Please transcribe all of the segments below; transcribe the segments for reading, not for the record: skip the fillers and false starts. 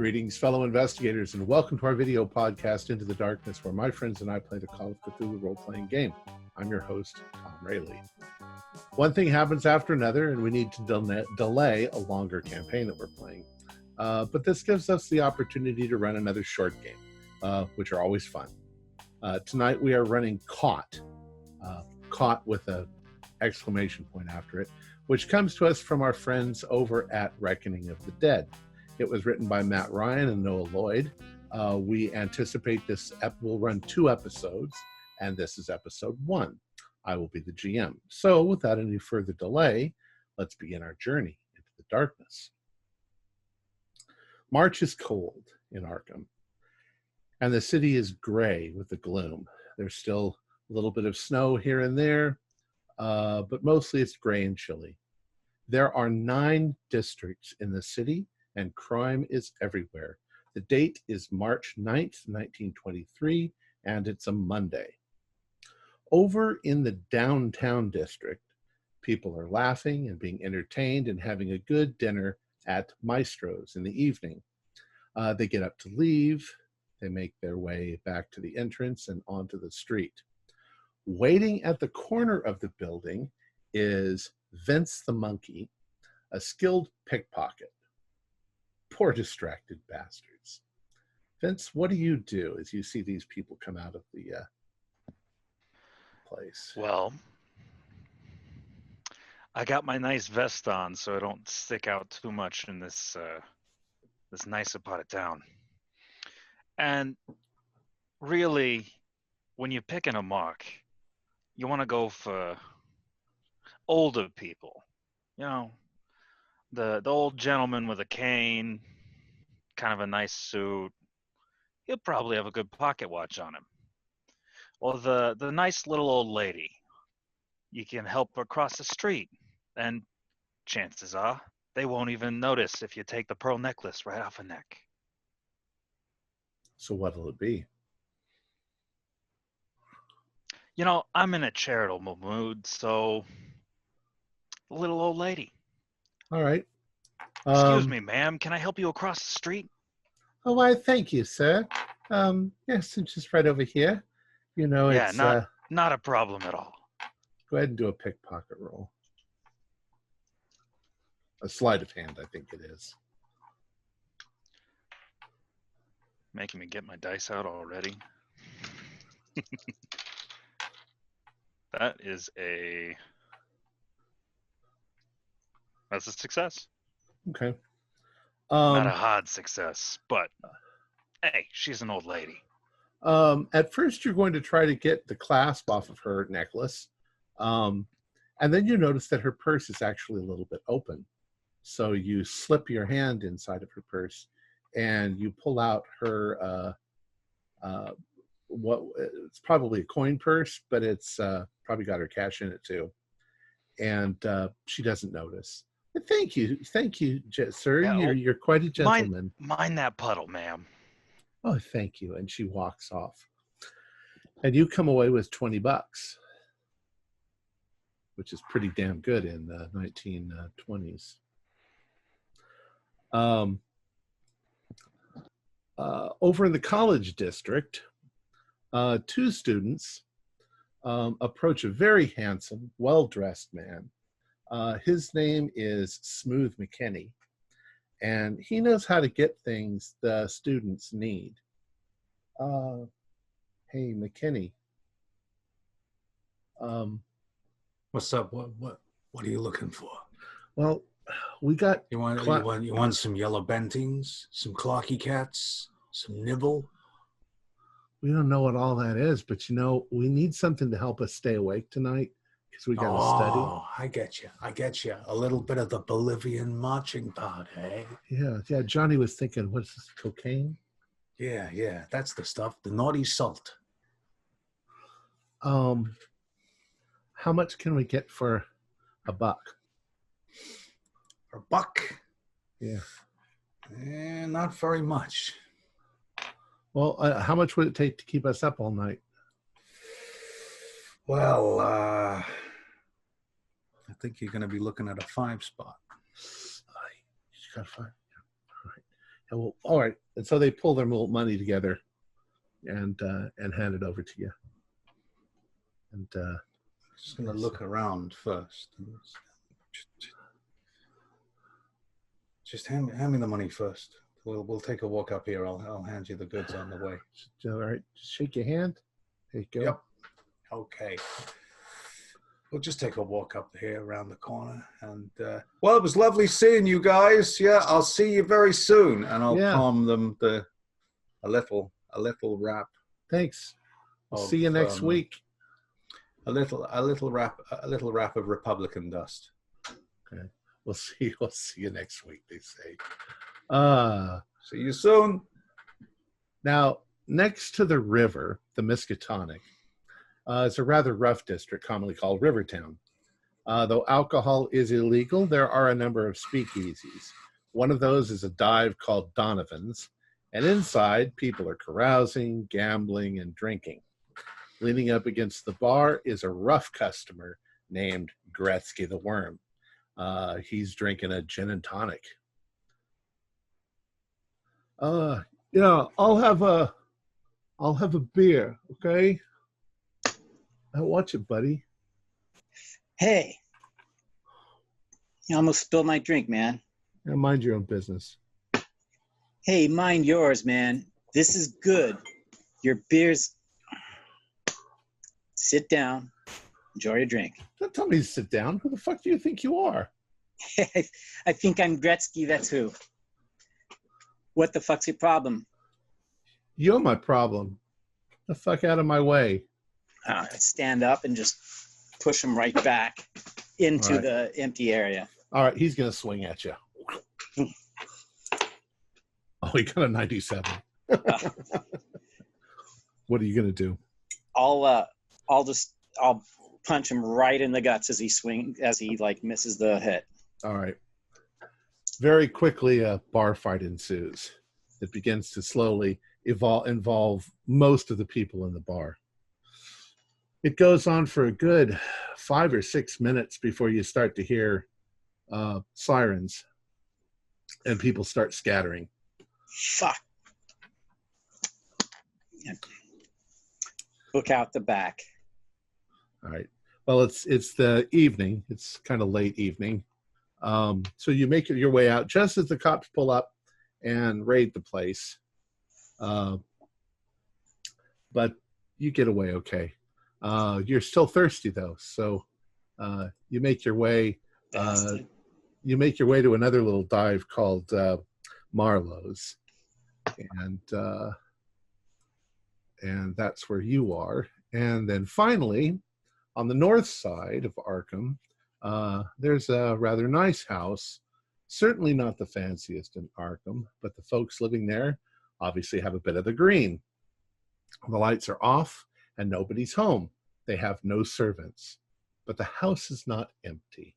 Greetings, fellow investigators, and welcome to our video podcast, Into the Darkness, where my friends and I play the Call of Cthulhu role-playing game. I'm your host, Tom Rayleigh. One thing happens after another, and we need to delay a longer campaign that we're playing. But this gives us the opportunity to run another short game, which are always fun. Tonight we are running Caught, Caught with an exclamation point after it, which comes to us from our friends over at Reckoning of the Dead. It was written by Matt Ryan and Noah Lloyd. We anticipate this will run 2 episodes, and this is episode 1. I will be the GM. So without any further delay, let's begin our journey into the darkness. March is cold in Arkham, and the city is gray with the gloom. There's still a little bit of snow here and there, but mostly it's gray and chilly. There are 9 districts in the city, and crime is everywhere. The date is March 9th, 1923, and it's a Monday. Over in the downtown district, people are laughing and being entertained and having a good dinner at Maestro's in the evening. They get up to leave. They make their way back to the entrance and onto the street. Waiting at the corner of the building is Vince the Monkey, a skilled pickpocket. Poor distracted bastards. Vince, what do you do as you see these people come out of the place? Well, I got my nice vest on so I don't stick out too much in this nicer part of town. And really, when you're picking a mark, you want to go for older people. You know, the old gentleman with a cane, kind of a nice suit. He'll probably have a good pocket watch on him. Or the nice little old lady. You can help her cross the street, and chances are they won't even notice if you take the pearl necklace right off her neck. So what'll it be? You know, I'm in a charitable mood, so the little old lady. All right. Excuse me, ma'am. Can I help you across the street? Oh, why, thank you, sir. Yes, it's just right over here. You know, Yeah, it's... not a problem at all. Go ahead and do a pickpocket roll. A sleight of hand, I think it is. Making me get my dice out already. That's a success. Okay. Not a hard success, but hey, she's an old lady. At first, you're going to try to get the clasp off of her necklace. And then you notice that her purse is actually a little bit open. So you slip your hand inside of her purse and you pull out her, it's probably a coin purse, but it's probably got her cash in it too. And she doesn't notice. But thank you, sir. Yeah, you're quite a gentleman. Mind that puddle, ma'am. Oh, thank you. And she walks off. And you come away with $20, which is pretty damn good in the 1920s. Over in the college district, 2 students approach a very handsome, well-dressed man. His name is Smooth McKinney, and he knows how to get things the students need. Hey, McKinney. What's up? What are you looking for? Well, we got... You want some yellow bentings, some clocky cats, some nibble? We don't know what all that is, but you know, we need something to help us stay awake tonight because we got to study. Oh, I get you. A little bit of the Bolivian marching powder, eh? Yeah. Johnny was thinking, what's this, cocaine? Yeah. That's the stuff. The naughty salt. How much can we get for $1? For $1? Yeah. Not very much. Well, how much would it take to keep us up all night? Well, I think you're going to be looking at a 5 spot. You got 5? Yeah. All right. And well, all right. And so they pull their little money together and hand it over to you. And Just going to look around first. Just hand me the money first. We'll take a walk up here. I'll hand you the goods on the way. All right. Just shake your hand. There you go. Yep. Okay. We'll just take a walk up here around the corner. And, well, it was lovely seeing you guys. Yeah, I'll see you very soon. And I'll palm them a little wrap. Thanks. We'll see you next week. A little wrap of Republican dust. Okay. We'll see you next week, they say. See you soon. Now, next to the river, the Miskatonic, it's a rather rough district, commonly called Rivertown. Though alcohol is illegal, there are a number of speakeasies. One of those is a dive called Donovan's, and inside, people are carousing, gambling, and drinking. Leaning up against the bar is a rough customer named Gretzky the Worm. He's drinking a gin and tonic. Yeah, I'll have a beer, okay? Watch it, buddy. Hey, you almost spilled my drink, man. Yeah, mind your own business. Hey, mind yours, man. This is good. Your beer's... Sit down. Enjoy your drink. Don't tell me to sit down. Who the fuck do you think you are? I think I'm Gretzky, that's who. What the fuck's your problem? You're my problem. The fuck out of my way. Stand up and just push him right back into the empty area. All right, he's going to swing at you. Oh, he got a 97. What are you going to do? I'll punch him right in the guts as he misses the hit. All right. Very quickly, a bar fight ensues. It begins to slowly involve most of the people in the bar. It goes on for a good 5 or 6 minutes before you start to hear sirens and people start scattering. Fuck. Look out the back. All right. Well, it's the evening. It's kind of late evening. So you make your way out just as the cops pull up and raid the place. But you get away okay. You're still thirsty though, so you make your way. You make your way to another little dive called Marlowe's, and that's where you are. And then finally, on the north side of Arkham, there's a rather nice house. Certainly not the fanciest in Arkham, but the folks living there obviously have a bit of the green. The lights are off and nobody's home. They have no servants, but the house is not empty.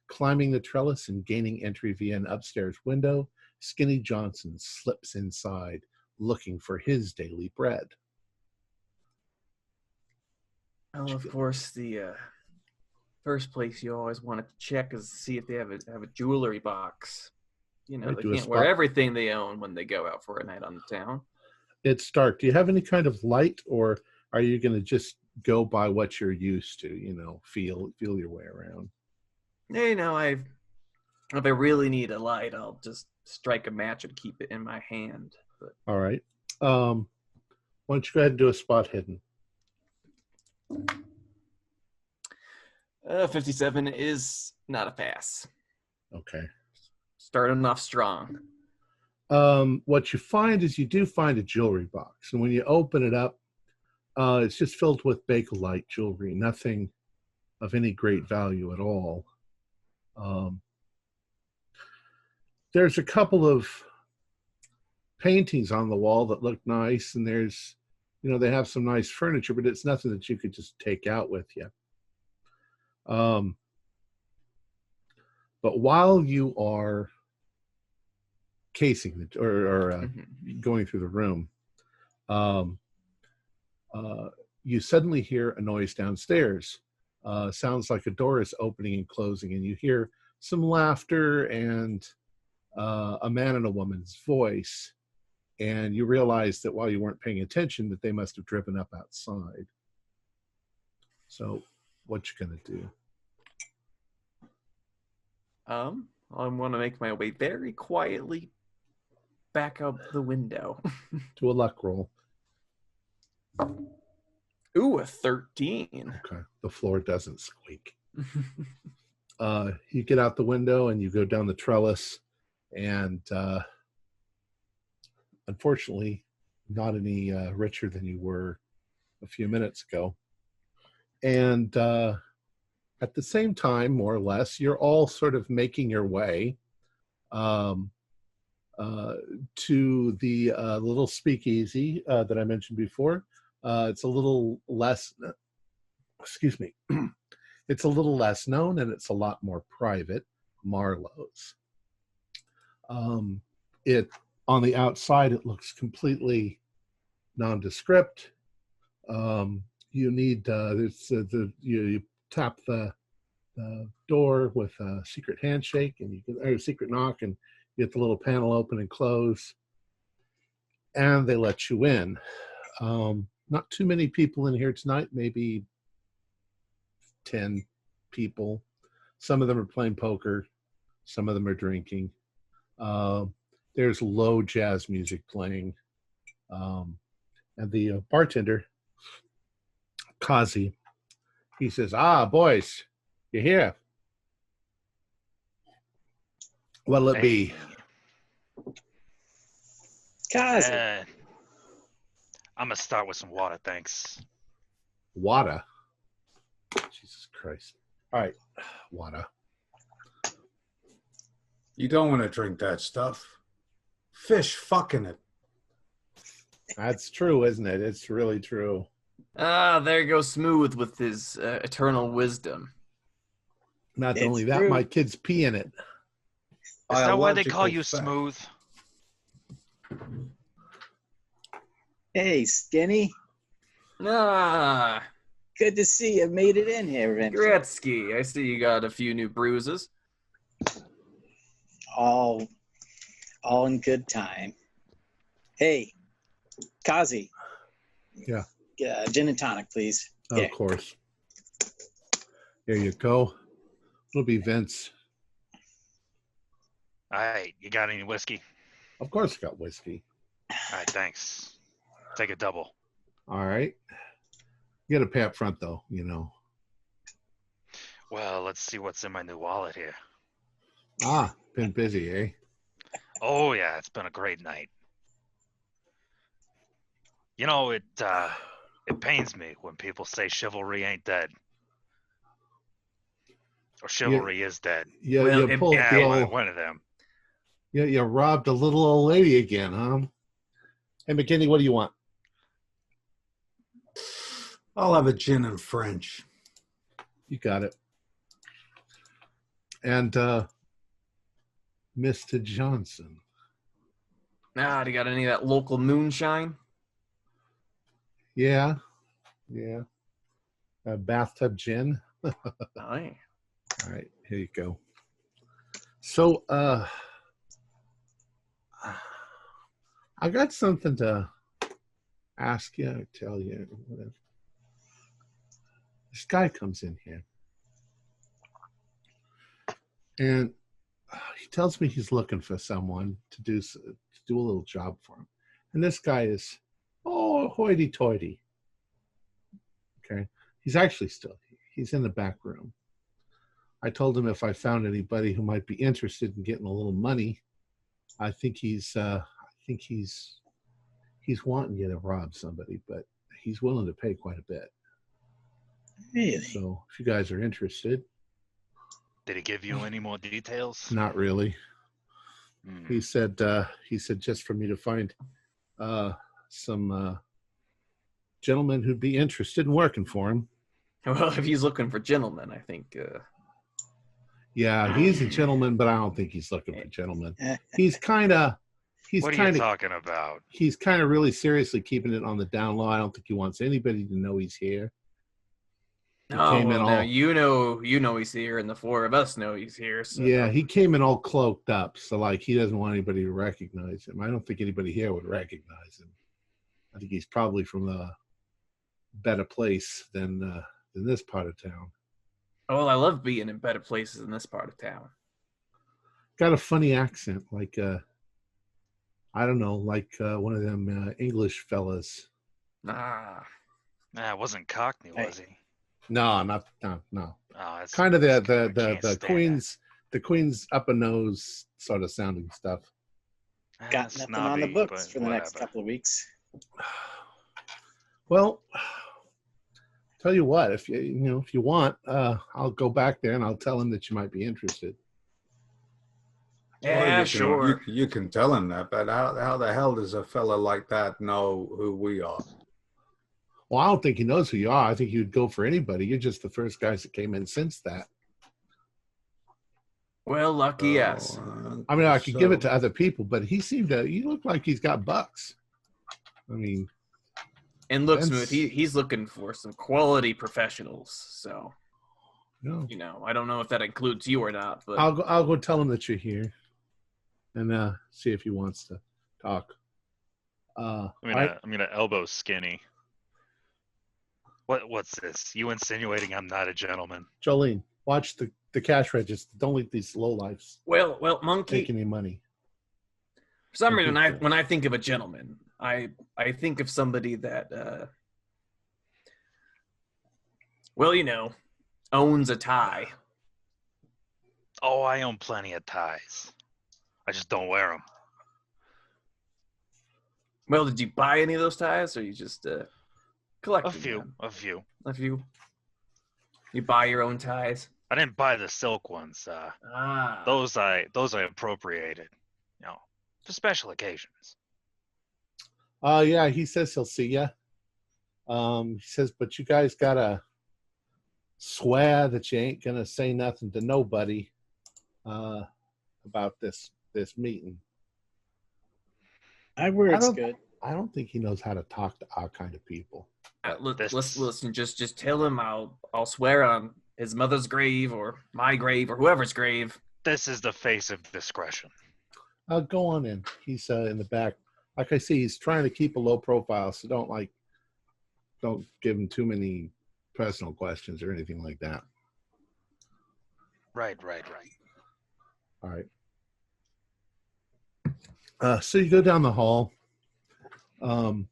Climbing the trellis and gaining entry via an upstairs window, Skinny Johnson slips inside, looking for his daily bread. Oh, of course, the first place you always want to check is to see if they have a jewelry box. You know, they can't wear everything they own when they go out for a night on the town. It's dark. Do you have any kind of light, or are you going to just go by what you're used to? You know, feel your way around. You know, if I really need a light, I'll just strike a match and keep it in my hand. But... All right. Why don't you go ahead and do a spot hidden? 57 is not a pass. Okay. Starting off strong. What you find is you do find a jewelry box. And when you open it up, it's just filled with Bakelite jewelry. Nothing of any great value at all. There's a couple of paintings on the wall that look nice. And there's, you know, they have some nice furniture, but it's nothing that you could just take out with you. But while you are casing it or going through the room, you suddenly hear a noise downstairs. Sounds like a door is opening and closing, and you hear some laughter and a man and a woman's voice, and you realize that while you weren't paying attention, that they must have driven up outside. So, what you gonna do? I want to make my way very quietly back out the window. Do a luck roll. Ooh, a 13. Okay, the floor doesn't squeak. You get out the window and you go down the trellis, and unfortunately, not any richer than you were a few minutes ago. And at the same time, more or less, you're all sort of making your way to the little speakeasy that I mentioned before. It's a little less, excuse me, it's a little less known, and it's a lot more private, Marlowe's. It on the outside, it looks completely nondescript. You need you tap the door with a secret handshake, and you get a secret knock, and you get the little panel open and close, and they let you in. Not too many people in here tonight, maybe 10 people. Some of them are playing poker, some of them are drinking. There's low jazz music playing, and the bartender, Kazi, he says, boys, you here? What'll it be? Kazi. I'm going to start with some water, thanks. Water? Jesus Christ. All right, water. You don't want to drink that stuff. Fish fucking it. That's true, isn't it? It's really true. There goes Smooth with his eternal wisdom. Not only that, my kids pee in it. Is that why they call you Smooth? Hey, Skinny. Good to see you made it in here, Vince. Gretzky, I see you got a few new bruises. All in good time. Hey, Kazi. Yeah. Gin and tonic, please. Oh, of course. Here you go. It'll be Vince. All right, you got any whiskey? Of course I got whiskey. All right, thanks. Take a double. All right. You got to pay up front, though, you know. Well, let's see what's in my new wallet here. Been busy, eh? Oh, yeah, it's been a great night. You know, it pains me when people say chivalry ain't dead. Or chivalry is dead. Yeah, Well, you pulled the old, one of them. Yeah, you robbed a little old lady again, huh? Hey, McKinney, what do you want? I'll have a gin and French. You got it. And Mr. Johnson. Do you got any of that local moonshine? Yeah. Bathtub gin. Oh, yeah. All right, here you go. So, I got something to ask you or tell you. Whatever. This guy comes in here, and he tells me he's looking for someone to do a little job for him. And this guy is, hoity-toity. Okay, he's actually he's in the back room. I told him if I found anybody who might be interested in getting a little money, I think he's wanting you to rob somebody, but he's willing to pay quite a bit. Really? So if you guys are interested. Did he give you any more details? Not really. He said just for me to find some gentlemen who'd be interested in working for him. Well, if he's looking for gentlemen, I think. Yeah, he's a gentleman, but I don't think he's looking for gentlemen. He's kind of. What are you talking about? He's kind of really seriously keeping it on the down low. I don't think he wants anybody to know he's here. Now you know he's here, and the four of us know he's here. So. Yeah, he came in all cloaked up, so like he doesn't want anybody to recognize him. I don't think anybody here would recognize him. I think he's probably from a better place than this part of town. Oh, well, I love being in better places in this part of town. Got a funny accent, like I don't know, like one of them English fellas. Nah, it wasn't Cockney, was he? No. Oh, that's kind of the Queen's up a nose sort of sounding stuff. Got nothing on the books for the next couple of weeks. Well, tell you what, if you want, I'll go back there and I'll tell him that you might be interested. Yeah, sure. You can tell him that, but how the hell does a fella like that know who we are? Well, I don't think he knows who you are. I think he would go for anybody. You're just the first guys that came in since that. Well, lucky us. I mean, I could give it to other people, but he looked like he's got bucks. I mean, and look, Smooth, he's looking for some quality professionals. So, I don't know if that includes you or not, but I'll go tell him that you're here, and see if he wants to talk. I'm gonna elbow Skinny. What's this? You insinuating I'm not a gentleman? Jolene, watch the cash register. Don't let these lowlifes. Well, Monkey, make any money. For some reason, when I think of a gentleman, I think of somebody that, owns a tie. Oh, I own plenty of ties. I just don't wear them. Well, did you buy any of those ties, or you just collecting them? A few. You buy your own ties? I didn't buy the silk ones. Those I appropriated, for special occasions. Yeah, he says he'll see you. He says, but you guys gotta swear that you ain't gonna say nothing to nobody about this meeting. My word's good. I don't think he knows how to talk to our kind of people. Listen, just tell him I'll swear on his mother's grave or my grave or whoever's grave. This is the face of discretion. Go on in. He's in the back. Like I see, he's trying to keep a low profile, so don't give him too many personal questions or anything like that. Right. All right. So you go down the hall, the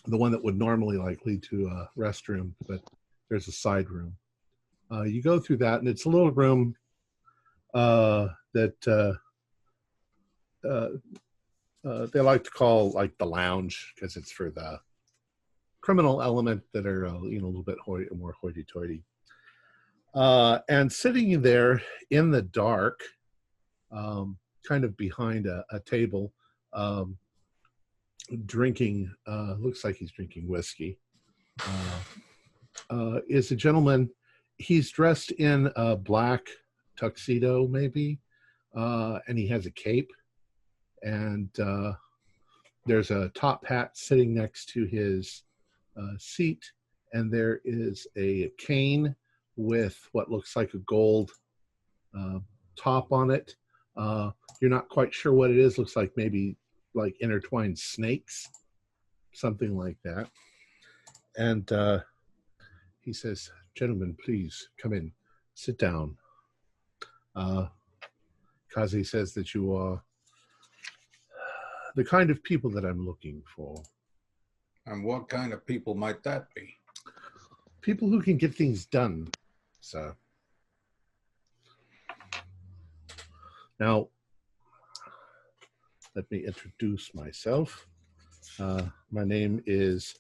one that would normally lead to a restroom, but there's a side room. You go through that, and it's a little room that they like to call the lounge, because it's for the criminal element that are a little bit more hoity-toity. And sitting there in the dark, kind of behind a table, drinking, looks like he's drinking whiskey, is a gentleman. He's dressed in a black tuxedo, maybe, and he has a cape, and there's a top hat sitting next to his seat, and there is a cane with what looks like a gold top on it. You're not quite sure what it is. Looks like maybe intertwined snakes, something like that. And he says, "Gentlemen, please come in, sit down." Kazi says that you are the kind of people that I'm looking for. And what kind of people might that be? People who can get things done, sir. Now, let me introduce myself. My name is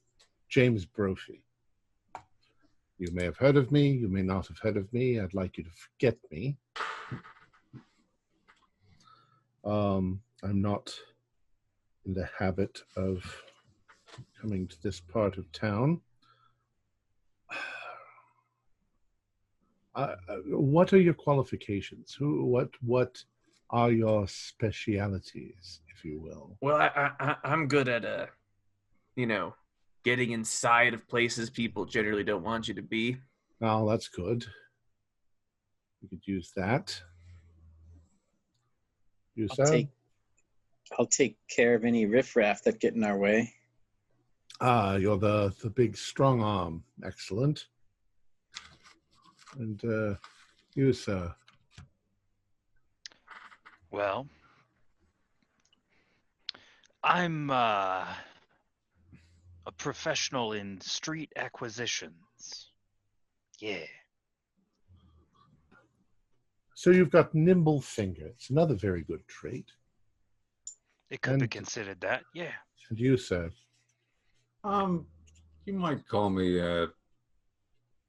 James Brophy. You may have heard of me, you may not have heard of me. I'd like you to forget me. I'm not in the habit of coming to this part of town. What are your qualifications? What are your specialities, if you will? Well, I'm good at getting inside of places people generally don't want you to be. Oh, that's good. We could use that. I'll take care of any riffraff that get in our way. Ah, you're the big strong arm. Excellent. And you, sir. Well, I'm a professional in street acquisitions. Yeah. So you've got nimble fingers. Another very good trait. It could be considered that, yeah. And you, sir? You might call me a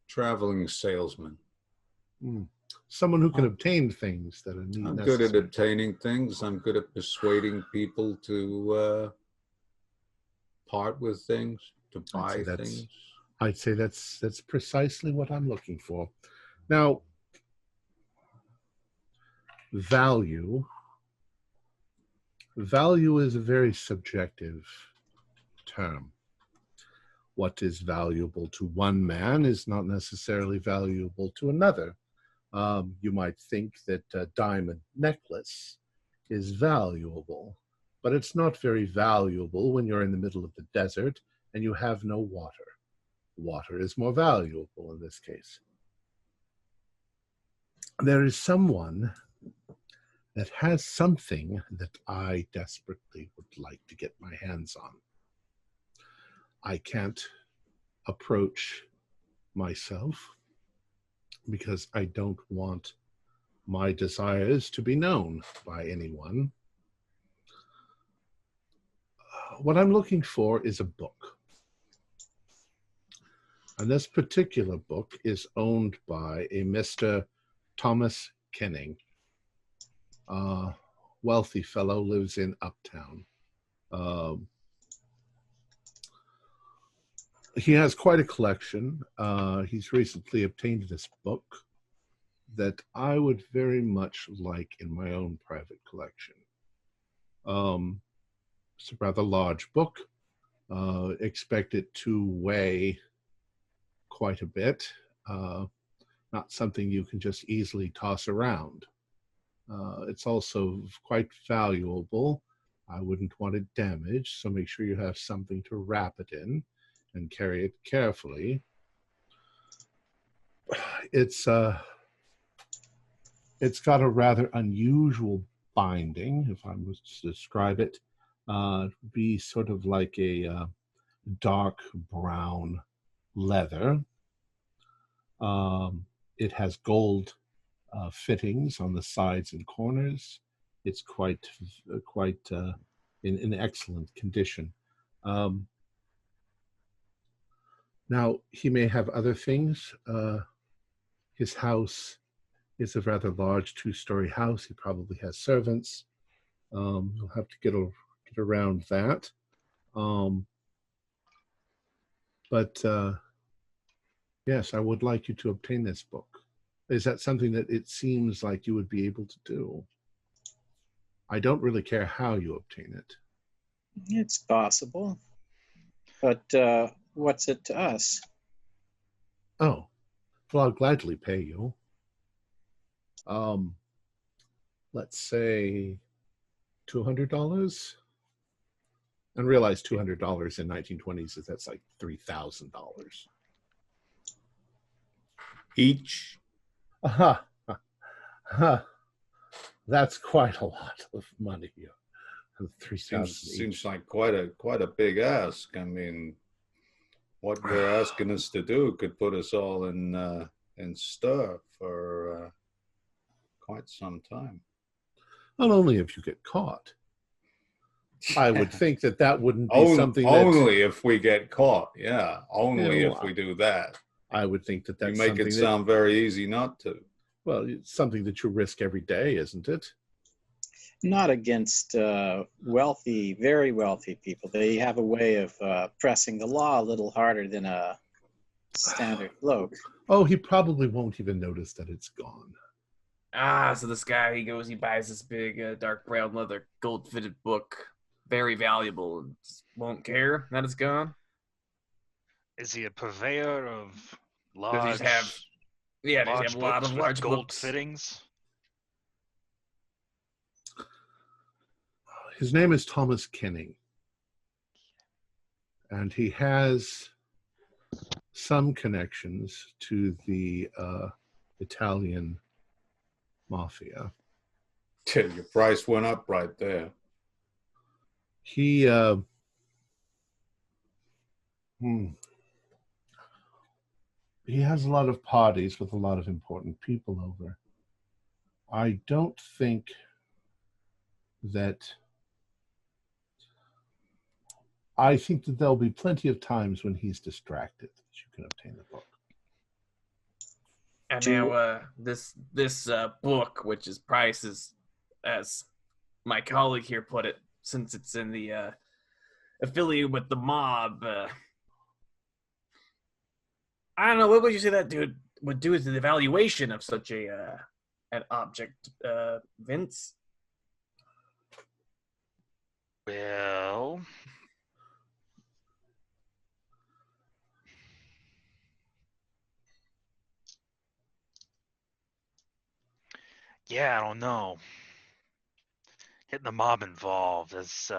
traveling salesman. Someone who can obtain things that are necessary. I'm good at obtaining things. I'm good at persuading people to part with things, to buy things. I'd say that's precisely what I'm looking for. Now, value is a very subjective term. What is valuable to one man is not necessarily valuable to another. You might think that a diamond necklace is valuable, but it's not very valuable when you're in the middle of the desert and you have no water. Water is more valuable in this case. There is someone that has something that I desperately would like to get my hands on. I can't approach myself because I don't want my desires to be known by anyone. What I'm looking for is a book. And this particular book is owned by a Mr. Thomas Kenning. Wealthy fellow, lives in Uptown. He has quite a collection. He's recently obtained this book that I would very much like in my own private collection. It's a rather large book. Expect it to weigh quite a bit. Not something you can just easily toss around. It's also quite valuable. I wouldn't want it damaged, so make sure you have something to wrap it in and carry it carefully. It's got a rather unusual binding, if I was to describe it. It would be sort of like a dark brown leather. It has gold fittings on the sides and corners. It's quite in excellent condition. Now, he may have other things. His house is a rather large 2-story house. He probably has servants. You'll have to get around that. But yes, I would like you to obtain this book. Is that something that it seems like you would be able to do? I don't really care how you obtain it. It's possible. But what's it to us? Oh, well, I'll gladly pay you. Let's say $200. And realize $200 in 1920s is that's like $3,000 each. That's quite a lot of money. Seems like quite a big ask. I mean, what they're asking us to do could put us all in stir for quite some time. Not only if you get caught. I would think that wouldn't be something. Only if we get caught, yeah. Only if we do that. I would think that's you make it sound very easy not to. Well, it's something that you risk every day, isn't it? Not against wealthy, very wealthy people. They have a way of pressing the law a little harder than a standard bloke. Oh, he probably won't even notice that it's gone. So this guy, he buys this big dark brown leather gold-fitted book, very valuable, and won't care that it's gone. Is he a purveyor of Large. Does he have? Yeah, does he large have a lot of books with large gold books? fittings. His name is Thomas Kenny, and he has some connections to the Italian mafia. Your price went up right there. He he has a lot of parties with a lot of important people over. I don't think that I think that there'll be plenty of times when he's distracted that you can obtain the book. And now this book, which is priced as my colleague here put it, since it's in the affiliate with the mob. I don't know. What would you say that dude would do with the evaluation of such an object, Vince? Well, yeah, I don't know. Getting the mob involved is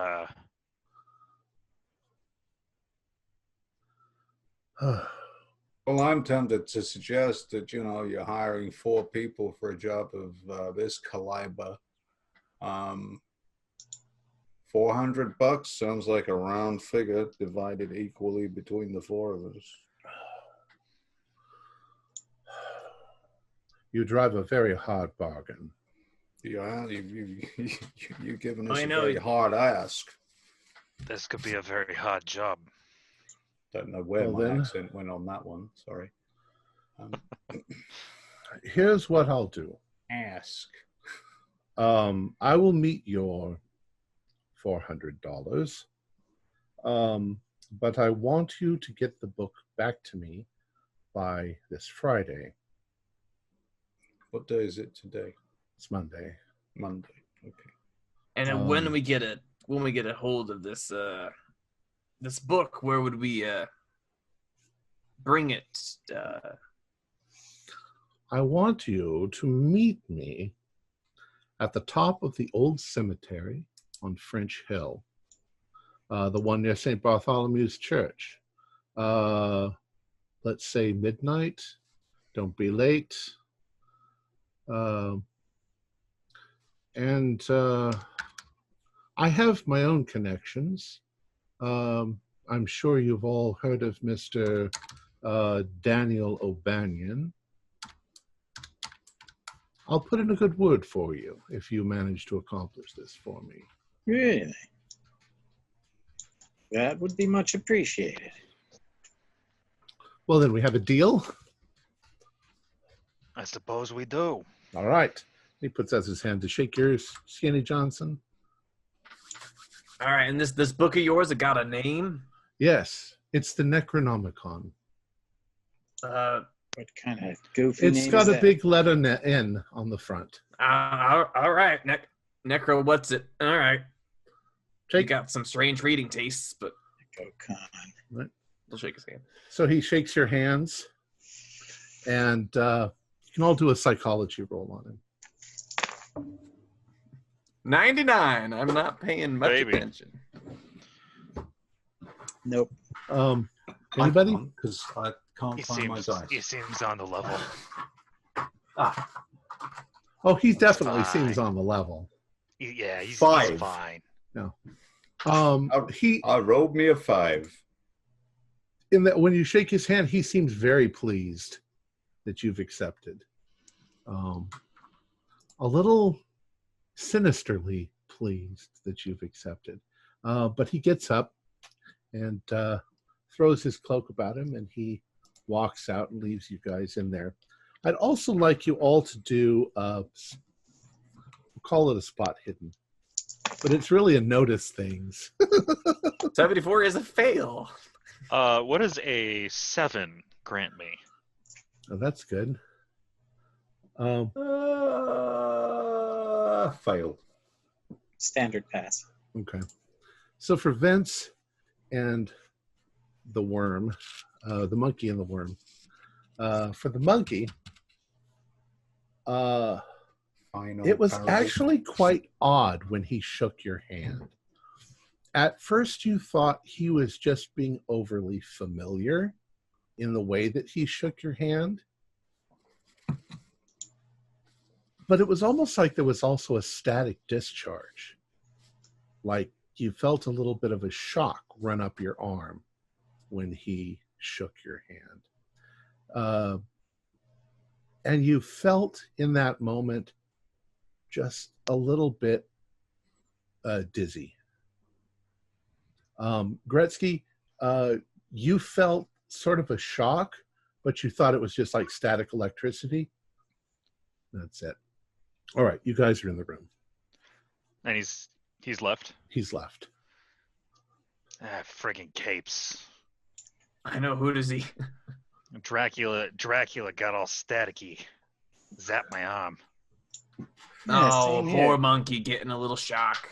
Well, I'm tempted to suggest that, you're hiring 4 people for a job of this caliber. $400 sounds like a round figure divided equally between the 4 of us. You drive a very hard bargain. Yeah, you've given us I a know. very hard ask. this could be a very hard job. Don't know where Well, my then. accent went on that one. Sorry. Here's what I'll do. Ask. I will meet your $400. But I want you to get the book back to me by this Friday. What day is it today? It's Monday. Monday. Okay. And then when we get a hold of this this book, where would we bring it? I want you to meet me at the top of the old cemetery on French Hill, the one near St. Bartholomew's Church. Let's say midnight. Don't be late. And I have my own connections. I'm sure you've all heard of Mr. Daniel O'Banion. I'll put in a good word for you if you manage to accomplish this for me. Really? That would be much appreciated. Well, then we have a deal. I suppose we do. All right. He puts out his hand to shake yours, Skinny Johnson. All right, and this book of yours, it got a name? Yes, it's the Necronomicon. What kind of goofy It's name got is a that? big letter N on the front. All right, Necro, what's it? All right. You Shake. got some strange reading tastes, but Necrocon. we'll shake his hand. So he shakes your hands, and you can all do a psychology roll on him. 99. I'm not paying much Baby. attention. Nope. Anybody? Because I can't He find my dice. seems on the level. Oh, he definitely fine. seems on the level. Yeah, he's 5. fine. I rolled me a 5. In that, when you shake his hand, he seems very pleased that you've accepted. A little sinisterly pleased that you've accepted. But he gets up and throws his cloak about him, and he walks out and leaves you guys in there. I'd also like you all to do, we'll call it a spot hidden, but it's really a notice things. 74 is a fail. What does a 7 grant me? Oh, that's good. Failed. Standard pass. Okay. So for Vince and the worm, the monkey and the worm, For the monkey, it was actually quite odd when he shook your hand. At first, you thought he was just being overly familiar in the way that he shook your hand. But it was almost like there was also a static discharge. Like you felt a little bit of a shock run up your arm when he shook your hand. And you felt in that moment just a little bit dizzy. Gretzky, you felt sort of a shock, but you thought it was just like static electricity. That's it. All right, you guys are in the room. And he's left? He's left. Ah, friggin' capes. I know, who does he? Dracula got all staticky. Zapped my arm. Oh, poor monkey getting a little shock.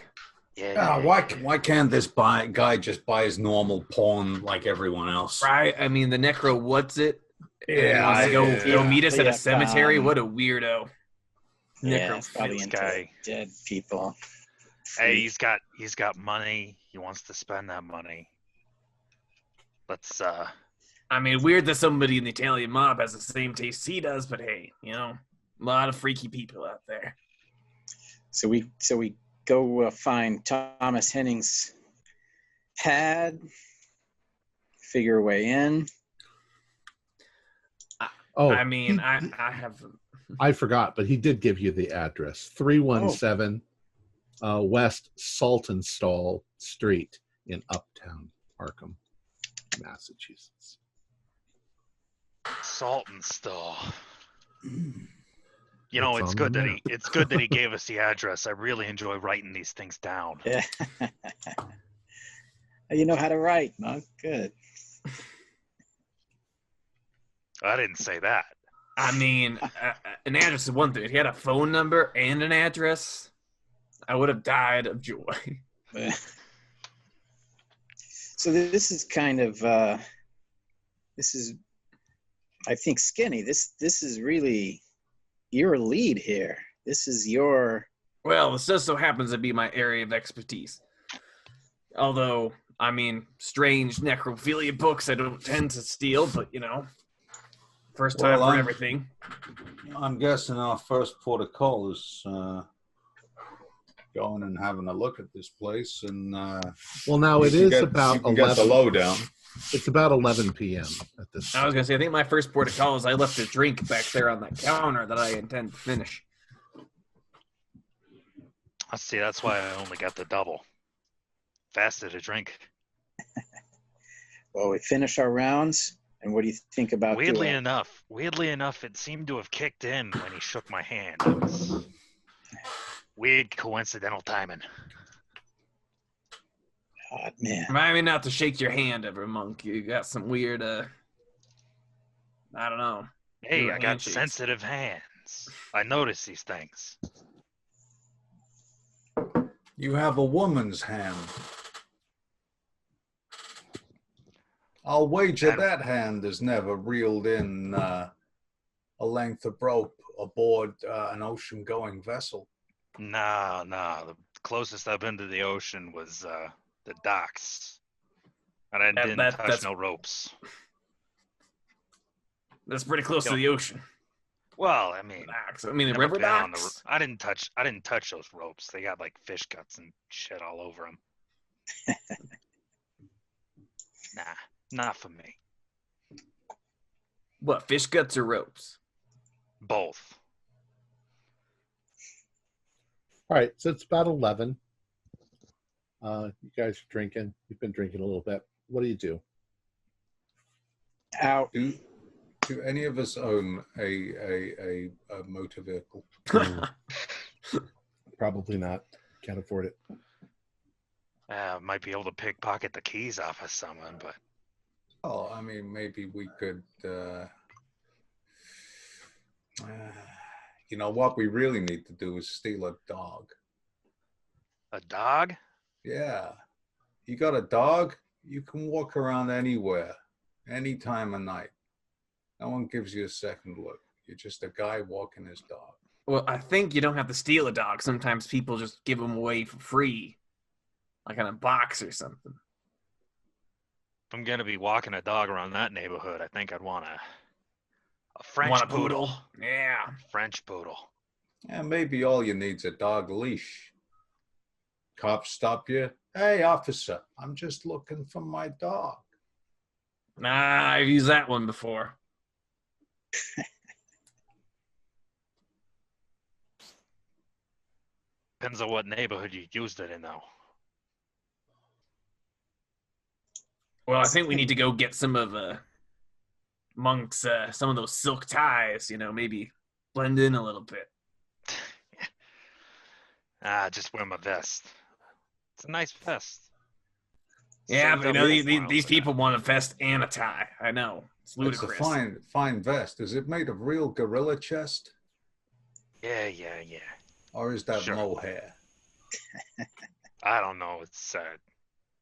Yeah. Why can't this guy just buy his normal porn like everyone else? Right? I mean, the necro what's it? Yeah. Go meet us at a cemetery? What a weirdo. Yeah, Necro it's probably this into guy. Dead people. Hey, he's got money. He wants to spend that money. Let's I mean, weird that somebody in the Italian mob has the same taste he does, but hey, you know, a lot of freaky people out there. So we go find Thomas Henning's pad, figure a way in. I mean, I have. I forgot, but he did give you the address: 317 West Saltonstall Street in Uptown Arkham, Massachusetts. Saltonstall. You know, it's good that he gave us the address. I really enjoy writing these things down. Yeah. You know how to write, no? Good. I didn't say that. I mean, an address is one thing. If he had a phone number and an address, I would have died of joy. So this is kind of, I think, Skinny. This is really your lead here. This is your... Well, this just so happens to be my area of expertise. Although, I mean, strange necrophilia books I don't tend to steal, but, you know, first time for everything. I'm guessing our first port of call is going and having a look at this place. And well, now it is about 11. Get the lowdown. It's about 11 p.m. at this time. I was going to say, I think my first port of call is I left a drink back there on that counter that I intend to finish. I see. That's why I only got the double. Faster to drink. Well, we finish our rounds, and what do you think about... Weirdly enough, it seemed to have kicked in when he shook my hand. It was weird coincidental timing. God, man. Remind me not to shake your hand ever, monk. You got some weird, I don't know. Hey, I got sensitive hands. I notice these things. You have a woman's hand. I'll wager that hand has never reeled in a length of rope aboard an ocean-going vessel. Nah. The closest I've been to the ocean was the docks. And I didn't touch no ropes. That's pretty close to the ocean. Well, I mean, the river docks. I didn't touch those ropes. They got like fish guts and shit all over them. Nah, not for me. What, fish guts or ropes? Both. All right, so it's about 11. You guys are drinking. You've been drinking a little bit. What do you do? Out. Do any of us own a motor vehicle? Probably not. Can't afford it. Might be able to pickpocket the keys off of someone, but... Oh, I mean, maybe we could... you know, what we really need to do is steal a dog. A dog? Yeah. You got a dog, you can walk around anywhere, any time of night. No one gives you a second look. You're just a guy walking his dog. Well, I think you don't have to steal a dog. Sometimes people just give them away for free, like in a box or something. If I'm gonna be walking a dog around that neighborhood, I think I'd want a French Want a poodle. Yeah. French poodle. And maybe all you need's a dog leash. Cops stop you. Hey, officer, I'm just looking for my dog. Nah, I've used that one before. Depends on what neighborhood you used it in, though. Well, I think we need to go get some of Monk's, some of those silk ties, maybe blend in a little bit. Just wear my vest. It's a nice vest. Yeah, Saved but up these for people want a vest and a tie. I know. It's ludicrous. It's a fine vest. Is it made of real gorilla chest? Yeah. Or is that Sure. mohair? I don't know. It's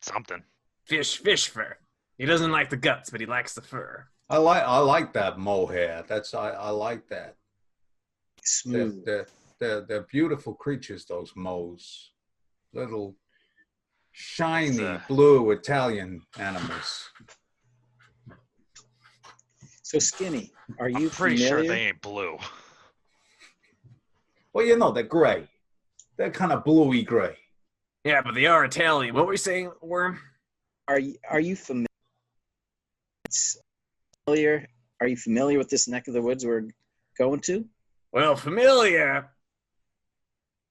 something. Fish fur. He doesn't like the guts, but he likes the fur. I like that mohair. I like that. Smooth. They're beautiful creatures, those moles. Little shiny blue Italian animals. So Skinny, are you Pretty familiar? sure they ain't blue. Well, they're gray. They're kind of bluey gray. Yeah, but they are Italian. What were you saying, Worm? Are you familiar? Are you familiar with this neck of the woods we're going to? Well, familiar.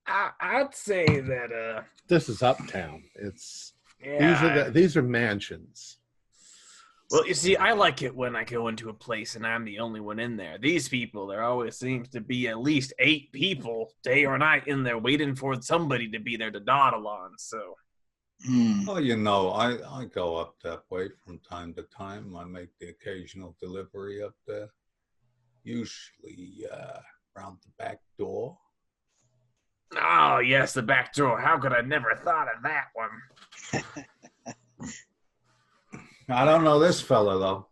I'd say that this is uptown. It's yeah. these are mansions. Well, you see, I like it when I go into a place and I'm the only one in there. These people, there always seems to be at least 8 people, day or night, in there waiting for somebody to be there to dawdle on. So, well, I go up that way from time to time. I make the occasional delivery up there, usually around the back door. Oh, yes, the back door. How could I never thought of that one? I don't know this fella, though.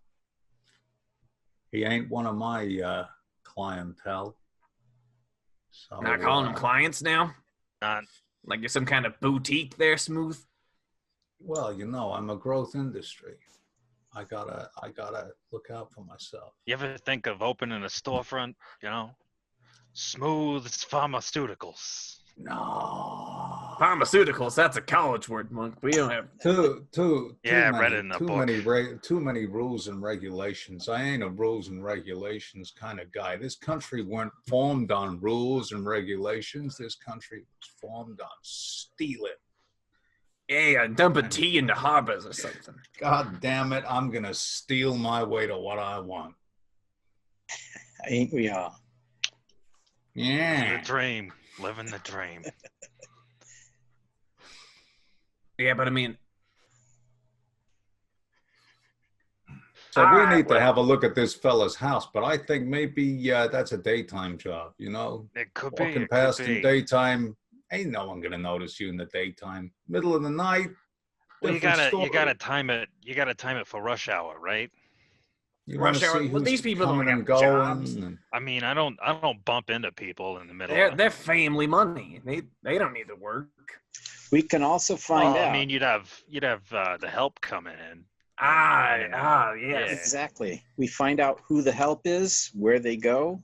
He ain't one of my clientele. So, Not calling them clients now? Not. Like you're some kind of boutique there, Smooth? Well, I'm a growth industry. I gotta look out for myself. You ever think of opening a storefront, Smooth Pharmaceuticals. No. Pharmaceuticals, that's a college word, Monk. We don't have too Yeah, many, I read it in a book. too many rules and regulations. I ain't a rules and regulations kind of guy. This country weren't formed on rules and regulations. This country was formed on stealing. Yeah, dumping tea into harbors or something. God damn it, I'm gonna steal my way to what I want. Ain't we all? Yeah. The dream. Living the dream. Yeah, but I mean... So we need to have a look at this fella's house, but I think maybe that's a daytime job, It could be. Walking past in daytime, ain't no one gonna notice you in the daytime. Middle of the night, well, you gotta time it. You gotta time it for rush hour, right? You Rush hour. see Well, these people don't coming have and going. jobs. I mean, I don't bump into people in the middle. They're family money. They don't need to work. We can also find out. I mean, you'd have the help coming in. Yes. Exactly. We find out who the help is, where they go,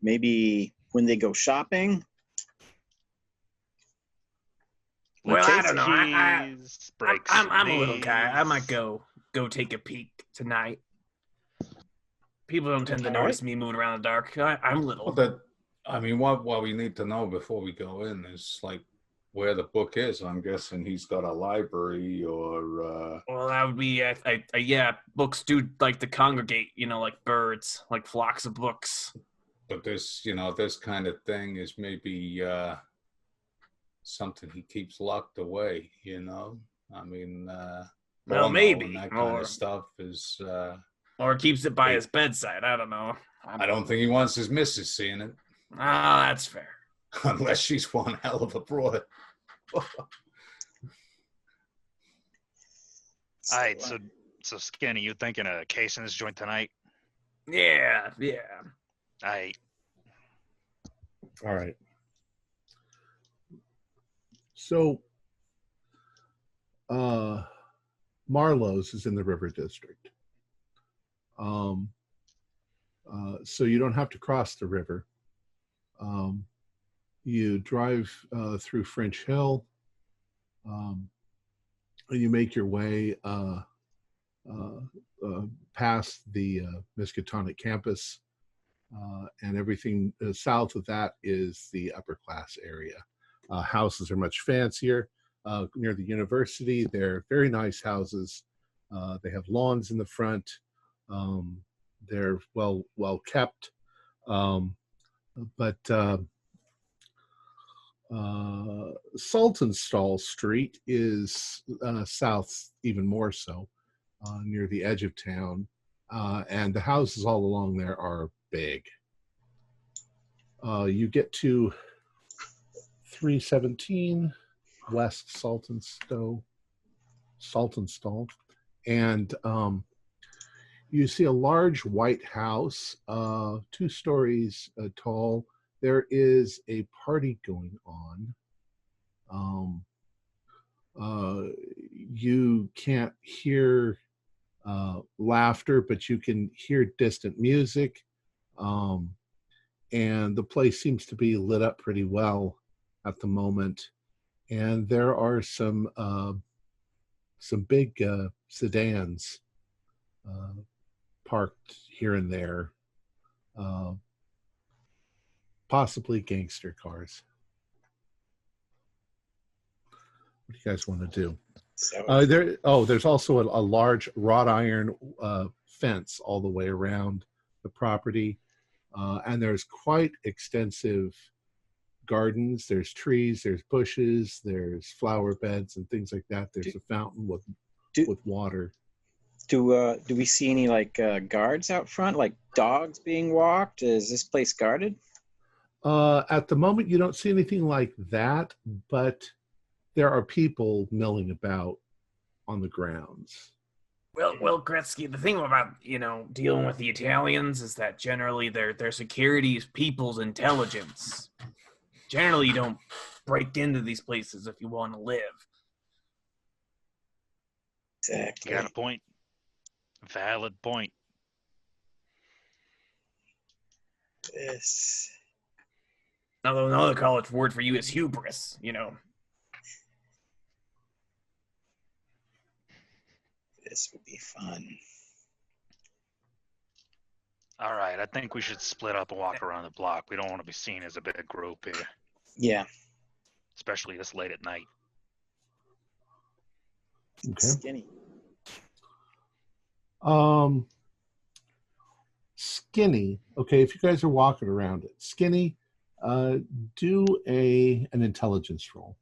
maybe when they go shopping. Well, I don't know. I'm a little knees. guy. I might go take a peek tonight. People don't tend to notice me moving around in the dark. I'm little. What we need to know before we go in is like where the book is. I'm guessing he's got a library or. Well, that would be yeah. Books do like to congregate, like birds, like flocks of books. But this kind of thing is maybe something he keeps locked away. I mean, well, maybe and that kind of stuff is. Or keeps it by his bedside. I don't know. I don't think he wants his missus seeing it. Ah, that's fair. Unless she's one hell of a broad. All right, so Skinny, you thinking of casing this joint tonight? Yeah. All right. So, Marlowe's is in the River District. So you don't have to cross the river. You drive through French Hill, and you make your way past the Miskatonic campus, and everything south of that is the upper class area. Houses are much fancier. Near the university, they're very nice houses. They have lawns in the front. They're well kept. But Saltonstall Street is south, even more so, near the edge of town, and the houses all along there are big. You get to 317 West Saltonstall, and you see a large white house, 2 stories tall. There is a party going on. You can't hear laughter, but you can hear distant music. And the place seems to be lit up pretty well at the moment. And there are some big sedans parked here and there, possibly gangster cars. What do you guys want to do? There's also a large wrought iron fence all the way around the property, and there's quite extensive gardens. There's trees, there's bushes, there's flower beds and things like that. There's a fountain with water. Do we see any guards out front, like dogs being walked? Is this place guarded? At the moment, you don't see anything like that, but there are people milling about on the grounds. Well, Gretzky, the thing about, dealing with the Italians is that generally their security is people's intelligence. Generally, you don't break into these places if you want to live. Exactly. You got a point. Valid point. This. Although another college word for you is hubris, This would be fun. All right, I think we should split up and walk around the block. We don't want to be seen as a big group here. Yeah. Especially this late at night. Okay. Skinny. Skinny. Okay, if you guys are walking around it, Skinny, do an intelligence roll.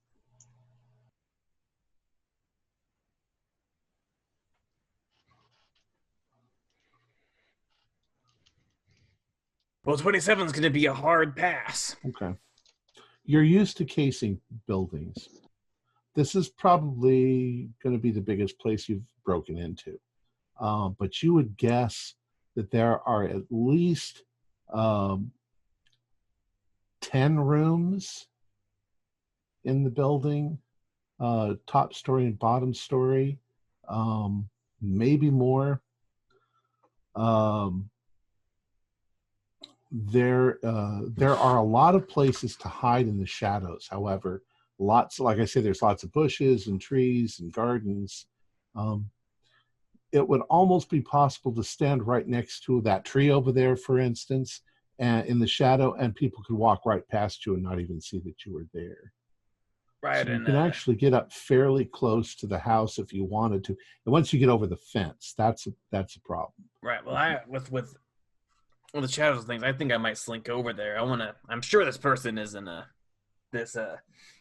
Well, 27 is going to be a hard pass. Okay. You're used to casing buildings. This is probably going to be the biggest place you've broken into. But you would guess that there are at least 10 rooms in the building, top story and bottom story, maybe more. There are a lot of places to hide in the shadows. However, like I said, there's lots of bushes and trees and gardens. It would almost be possible to stand right next to that tree over there, for instance, and in the shadow, and people could walk right past you and not even see that you were there. Right, so you can actually get up fairly close to the house if you wanted to. And once you get over the fence, that's a problem. Right. Well, with the shadows and things, I think I might slink over there. I'm sure this person isn't this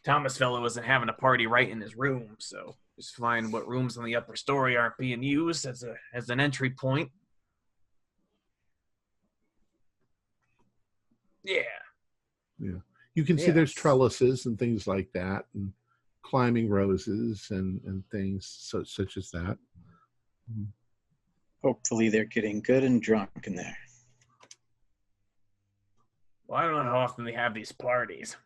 Thomas fellow isn't having a party right in his room, so just find what rooms on the upper story aren't being used as an entry point. Yeah. You can see there's trellises and things like that, and climbing roses and things such as that. Hopefully they're getting good and drunk in there. Well, I don't know how often they have these parties.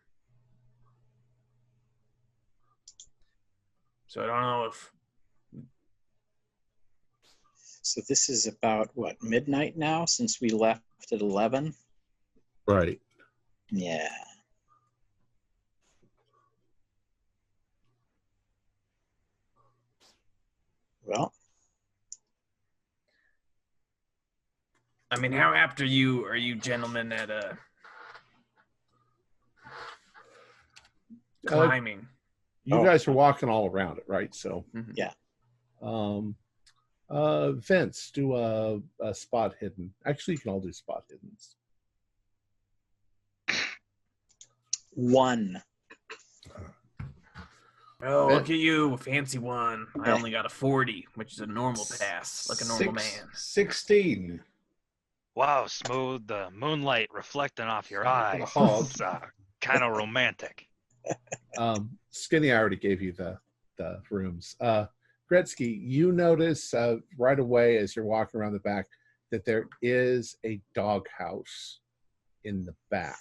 So I don't know if... So this is about, what, midnight now, since we left at 11? Right. Yeah. Well, I mean, how apt are you gentlemen at climbing? You guys are walking all around it, right? So yeah. Vince, do a spot hidden. Actually, you can all do spot hiddens. 1. Oh, look at you, fancy one. I only got a 40, which is a normal pass, like a normal man. 16. Wow, smooth. The moonlight reflecting off your eyes. It's kind of romantic. Skinny, I already gave you the rooms. Gretzky, you notice right away as you're walking around the back that there is a dog house in the back.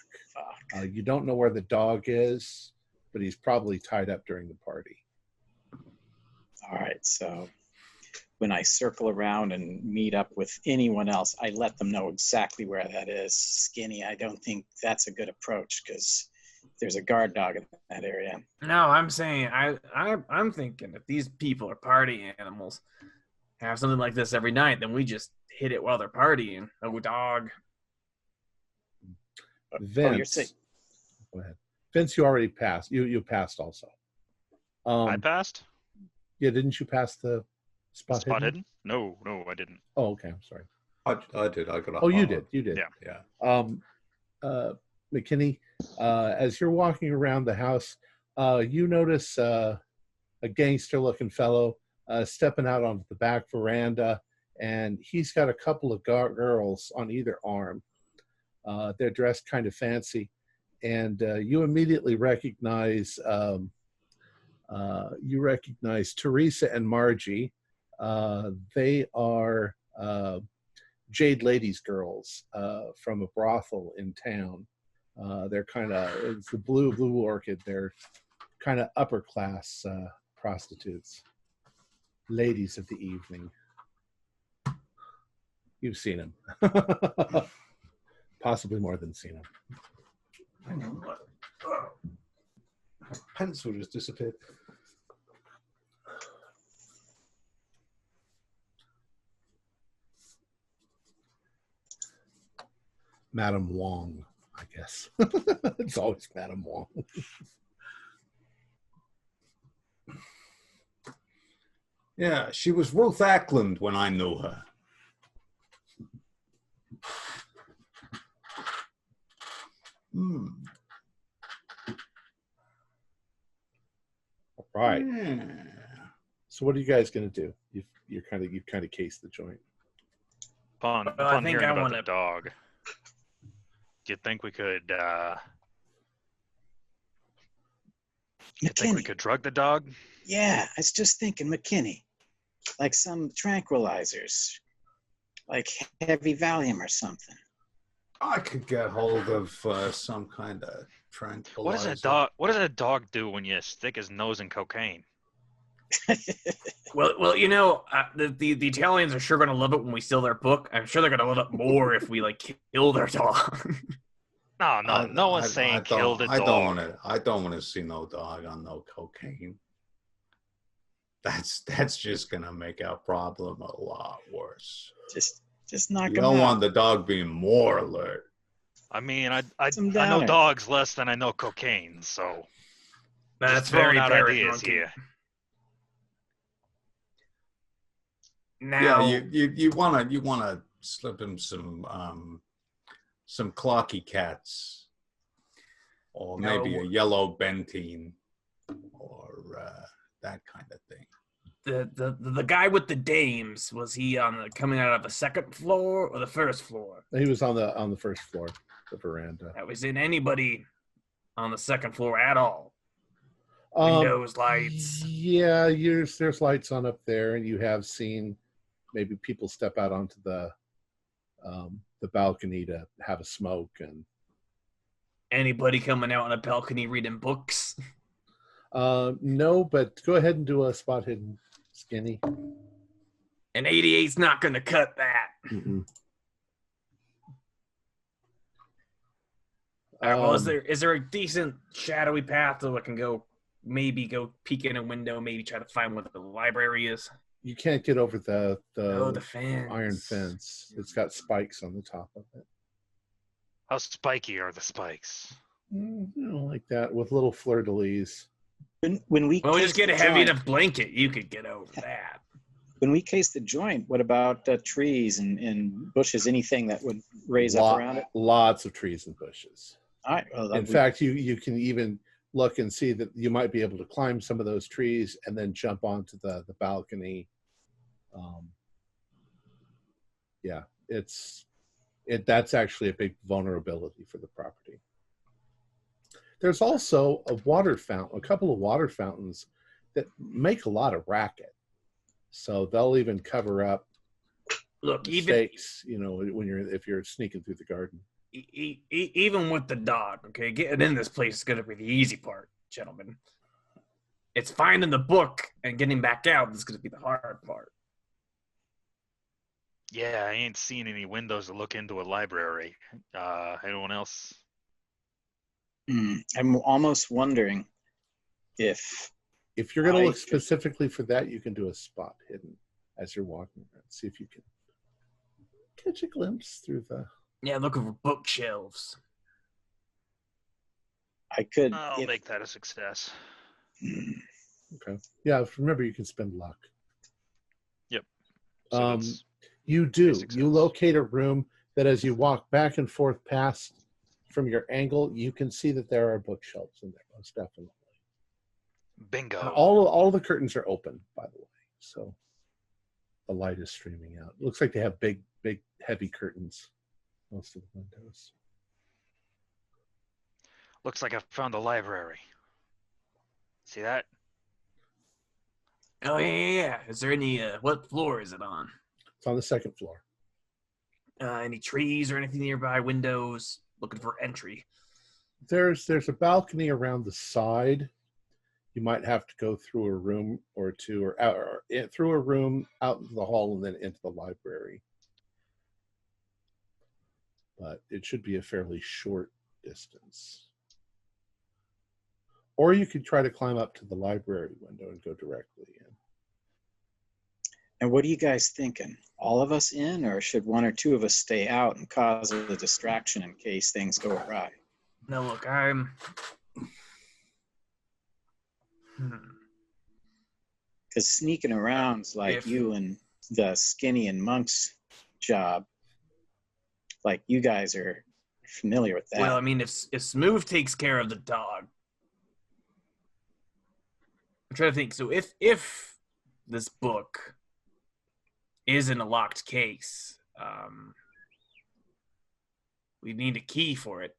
You don't know where the dog is, but he's probably tied up during the party. All right, so when I circle around and meet up with anyone else, I let them know exactly where that is. Skinny, I don't think that's a good approach because there's a guard dog in that area. No, I'm saying I'm thinking if these people are party animals, have something like this every night, then we just hit it while they're partying. Oh, dog. Vince, go ahead. Vince, you already passed. You passed also. I passed? Yeah, didn't you pass the spot hidden? No, I didn't. Oh, okay. I'm sorry. I did. I got a you did. You did. Yeah. McKinney, as you're walking around the house, you notice a gangster-looking fellow stepping out onto the back veranda, and he's got a couple of girls on either arm. They're dressed kind of fancy, and you immediately recognize Teresa and Margie. They are Jade Lady's girls from a brothel in town. They're kind of, it's the blue Orchid. They're kind of upper class prostitutes, ladies of the evening. You've seen them. Possibly more than seen them. Pencil just disappeared. Madame Wong, I guess. It's always Madame Wong. Yeah, she was Ruth Ackland when I knew her. All right. So what are you guys going to do? You've kind of cased the joint. Upon hearing about the dog, do you think we could? You think we could drug the dog? Yeah, I was just thinking, McKinney, like some tranquilizers, like heavy Valium or something. I could get hold of some kind of tranquilizer. What does a dog do when you stick his nose in cocaine? Well, you know, the Italians are sure going to love it when we steal their book. I'm sure they're going to love it more if we like kill their dog. No one's saying kill the dog. I don't want to see no dog on no cocaine. That's just going to make our problem a lot worse. Just knock him out. You don't want the dog being more alert. I mean, I know dogs less than I know cocaine, so that's very ideas here. Now, yeah, you wanna slip him some clocky cats, or maybe a yellow bentine, or that kind of thing. The guy with the dames, was he coming out of the second floor or the first floor? He was on the first floor, the veranda. That was in anybody on the second floor at all? Windows, lights. Yeah, there's lights on up there, and you have seen maybe people step out onto the balcony to have a smoke, and Anybody coming out on a balcony reading books? No, but go ahead and do a spot hidden, Skinny. An 88's not going to cut that. Mm-mm. All right, well, is there a decent shadowy path so I can go peek in a window, maybe try to find what the library is? You can't get over the fence. Iron fence. It's got spikes on the top of it. How spiky are the spikes? Like that, with little fleur-de-lis. When we just get a heavy enough blanket, you could get over that. When we case the joint, what about trees and bushes? Anything that would raise up around it? Lots of trees and bushes. All right. Well, in fact, you can even look and see that you might be able to climb some of those trees and then jump onto the balcony. That's actually a big vulnerability for the property. There's also a couple of water fountains that make a lot of racket. So they'll even cover up mistakes, if you're sneaking through the garden. Even with the dog, okay, getting in this place is going to be the easy part, gentlemen. It's finding the book and getting back out is going to be the hard part. Yeah, I ain't seen any windows to look into a library. Anyone else? I'm almost wondering if you're going to look specifically for that, you can do a spot hidden as you're walking around. See if you can catch a glimpse through the... Yeah, looking for bookshelves. I'll make that a success. Okay. Yeah, remember you can spend luck. Yep. So you do. You locate a room that as you walk back and forth past from your angle, you can see that there are bookshelves in there, most definitely. Bingo. All the curtains are open, by the way. So the light is streaming out. It looks like they have big, heavy curtains. Most of the windows. Looks like I found the library. See that? Oh, yeah. Is there any, what floor is it on? It's on the second floor. Any trees or anything nearby? Windows? Looking for entry. There's a balcony around the side. You might have to go through a room or two, or through a room, out into the hall, and then into the library. But it should be a fairly short distance. Or you could try to climb up to the library window and go directly in. And what are you guys thinking? All of us in, or should one or two of us stay out and cause a distraction in case things go awry? Now, look, Because sneaking around's like you and the Skinny and Monk's job. Like, you guys are familiar with that. Well, I mean, if Smooth takes care of the dog, I'm trying to think. So if this book is in a locked case, we need a key for it.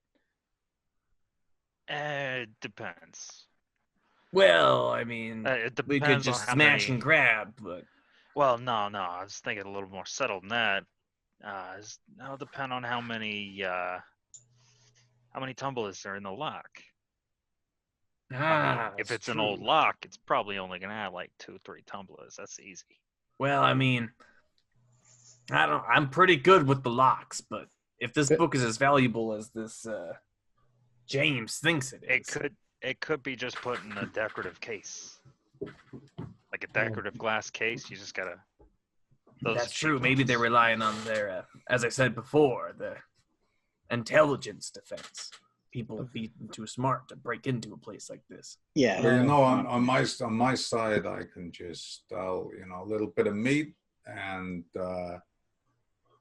It depends. Well, I mean, we could just smash and grab, but... Well, no. I was thinking a little more settled than that. It'll depend on how many tumblers are in the lock. If it's an old lock, it's probably only gonna have like 2-3 tumblers. That's easy. Well, I mean, I'm pretty good with the locks, but if this book is as valuable as this James thinks it is, it could be just put in a decorative case, like a decorative glass case. You just gotta. That's true. Maybe they're relying on their, as I said before, the intelligence defense. People be too smart to break into a place like this. Yeah. Well, on my side, I can just, a little bit of meat and, Bob,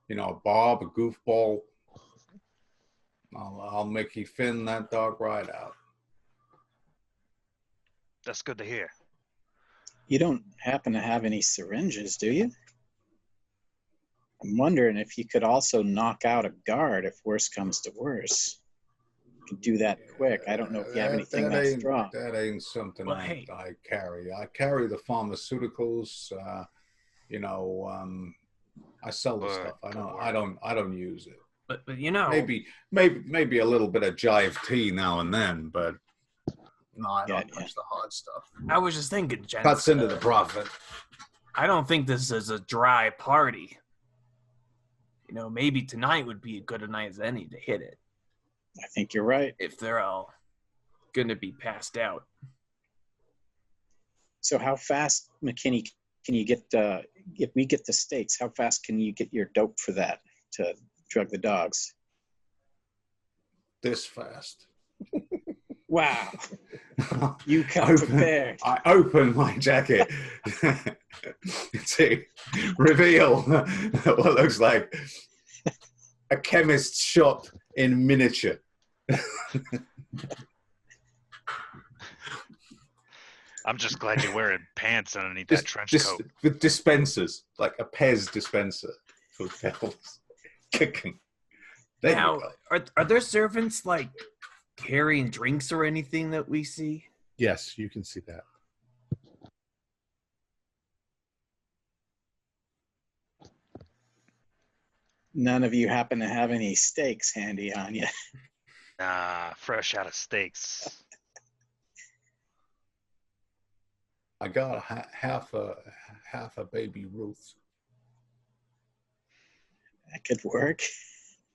a goofball. I'll Mickey Finn that dog right out. That's good to hear. You don't happen to have any syringes, do you? I'm wondering if you could also knock out a guard if worse comes to worse. You could do that quick. I don't know if you have anything that's strong. That ain't something I carry. I carry the pharmaceuticals. I sell the stuff. I don't use it. But you know, maybe a little bit of jive tea now and then, but no, I don't touch the hard stuff. I was just thinking, gents. Cuts into the profit. I don't think this is a dry party. You know, maybe tonight would be as good a night as any to hit it. I think you're right. If they're all gonna be passed out. So how fast, McKinney, can you get, if we get the stakes, how fast can you get your dope for that to drug the dogs? This fast. Wow. You come prepared. I open my jacket to reveal what looks like a chemist's shop in miniature. I'm just glad you're wearing pants underneath that trench coat. With dispensers, like a Pez dispenser for pills. Kicking. Now, are there servants like carrying drinks or anything that we see? Yes, you can see that. None of you happen to have any steaks handy on you. Nah, fresh out of steaks. I got half a baby Ruth. That could work.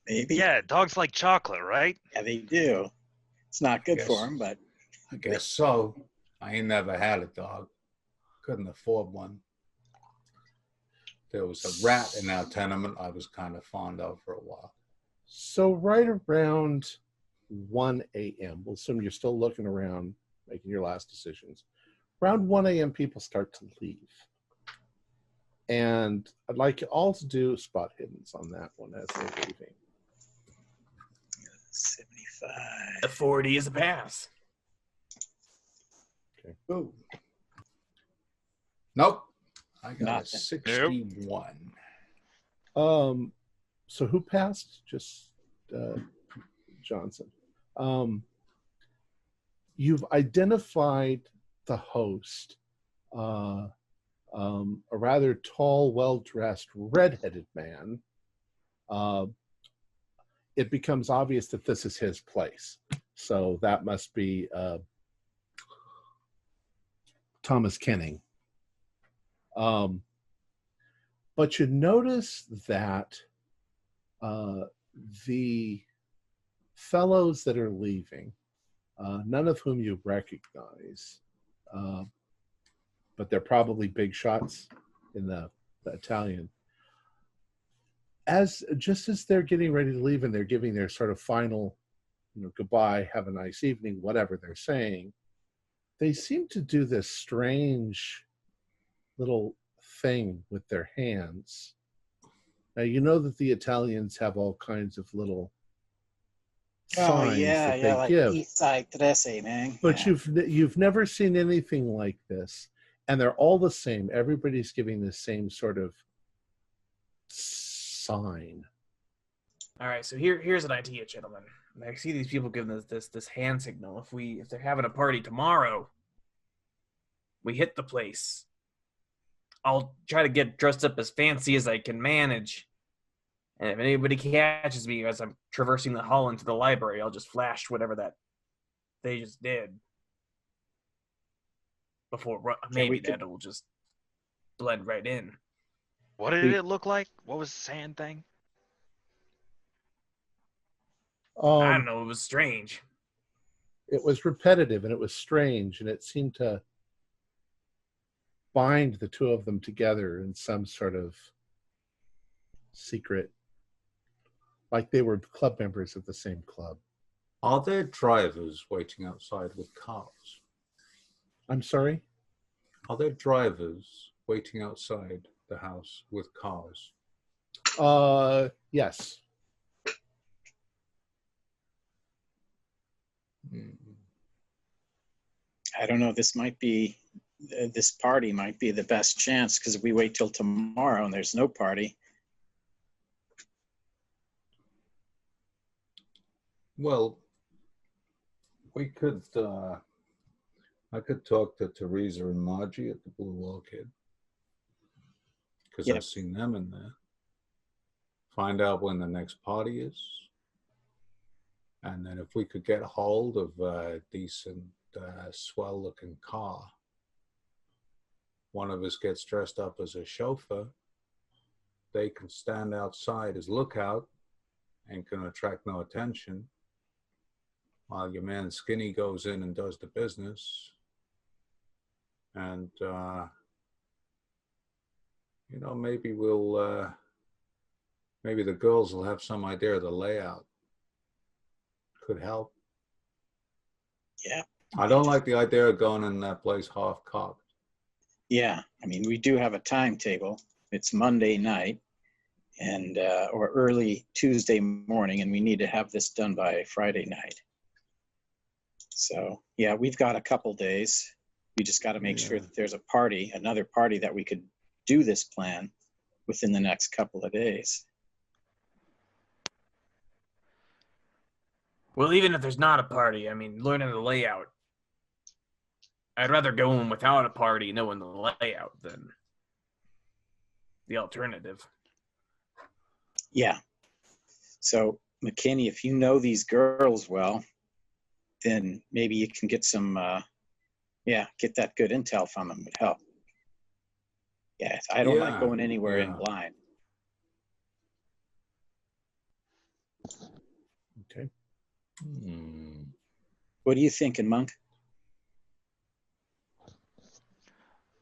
Maybe. Yeah, dogs like chocolate, right? Yeah, they do. It's not good for them, but... I guess so. I ain't never had a dog. Couldn't afford one. There was a rat in our tenement I was kind of fond of for a while. So right around 1 a.m., we'll assume you're still looking around, making your last decisions. Around 1 a.m., people start to leave. And I'd like you all to do spot hiddens on that one as they're leaving. 75. A 40 is a pass. Okay. Ooh. Nope. I got Nothing. a 61. So who passed? Just Johnson. You've identified the host, a rather tall, well-dressed, red-headed man. It becomes obvious that this is his place. So that must be Thomas Kenning. But you notice that the fellows that are leaving, none of whom you recognize, but they're probably big shots in the Italian. Just as they're getting ready to leave and they're giving their sort of final, goodbye, have a nice evening, whatever they're saying, they seem to do this strange little thing with their hands. Now, you know that the Italians have all kinds of little signs that they like give. East Side Trece, man. But you've never seen anything like this, and they're all the same. Everybody's giving the same sort of sign. All right, so here's an idea, gentlemen. I see these people giving this hand signal. If they're having a party tomorrow, we hit the place. I'll try to get dressed up as fancy as I can manage. And if anybody catches me as I'm traversing the hall into the library, I'll just flash whatever that they just did. Before maybe that'll just blend right in. What did it look like? What was the sand thing? I don't know. It was strange. It was repetitive and it was strange, and it seemed to bind the two of them together in some sort of secret, like they were club members of the same club. Are there drivers waiting outside with cars? I'm sorry? Are there drivers waiting outside the house with cars? Yes. I don't know. This party might be the best chance, because if we wait till tomorrow and there's no party. Well, we could. I could talk to Teresa and Margie at the Blue Orchid, because I've seen them in there find out when the next party is. And then if we could get a hold of a decent, swell-looking car, one of us gets dressed up as a chauffeur, they can stand outside as lookout and can attract no attention, while your man Skinny goes in and does the business. And, you know, maybe maybe the girls will have some idea of the layout. Could help. Yeah. I don't like the idea of going in that place half-cocked. Yeah, I mean, we do have a timetable. It's Monday night and or early Tuesday morning, and we need to have this done by Friday night. So, yeah, we've got a couple days. We just got to make sure that there's a party, another party that we could do this plan within the next couple of days. Well, even if there's not a party, I mean, learning the layout. I'd rather go in without a party knowing the layout than the alternative. Yeah. So, McKinney, if you know these girls well, then maybe you can get some, get that good intel from them would help. Yeah, I don't like going anywhere in blind. Okay. What are you thinking, Monk?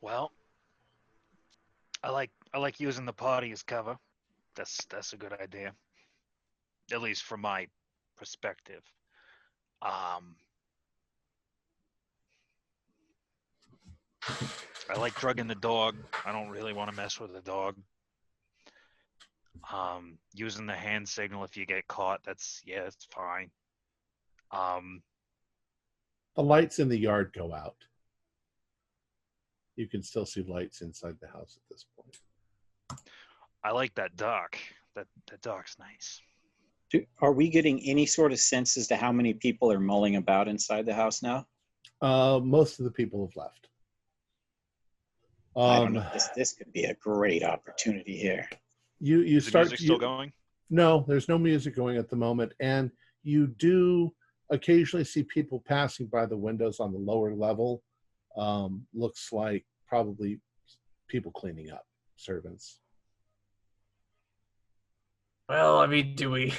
Well, I like using the party as cover. That's a good idea, at least from my perspective. I like drugging the dog. I don't really want to mess with the dog. Using the hand signal if you get caught, that's fine. The lights in the yard go out. You can still see lights inside the house at this point. I like that dock. That dock's nice. Are we getting any sort of sense as to how many people are mulling about inside the house now? Most of the people have left. I don't know. This could be a great opportunity here. You Is the music still going? No, there's no music going at the moment, and you do occasionally see people passing by the windows on the lower level. Looks like probably people cleaning up, servants. Well, I mean, do we?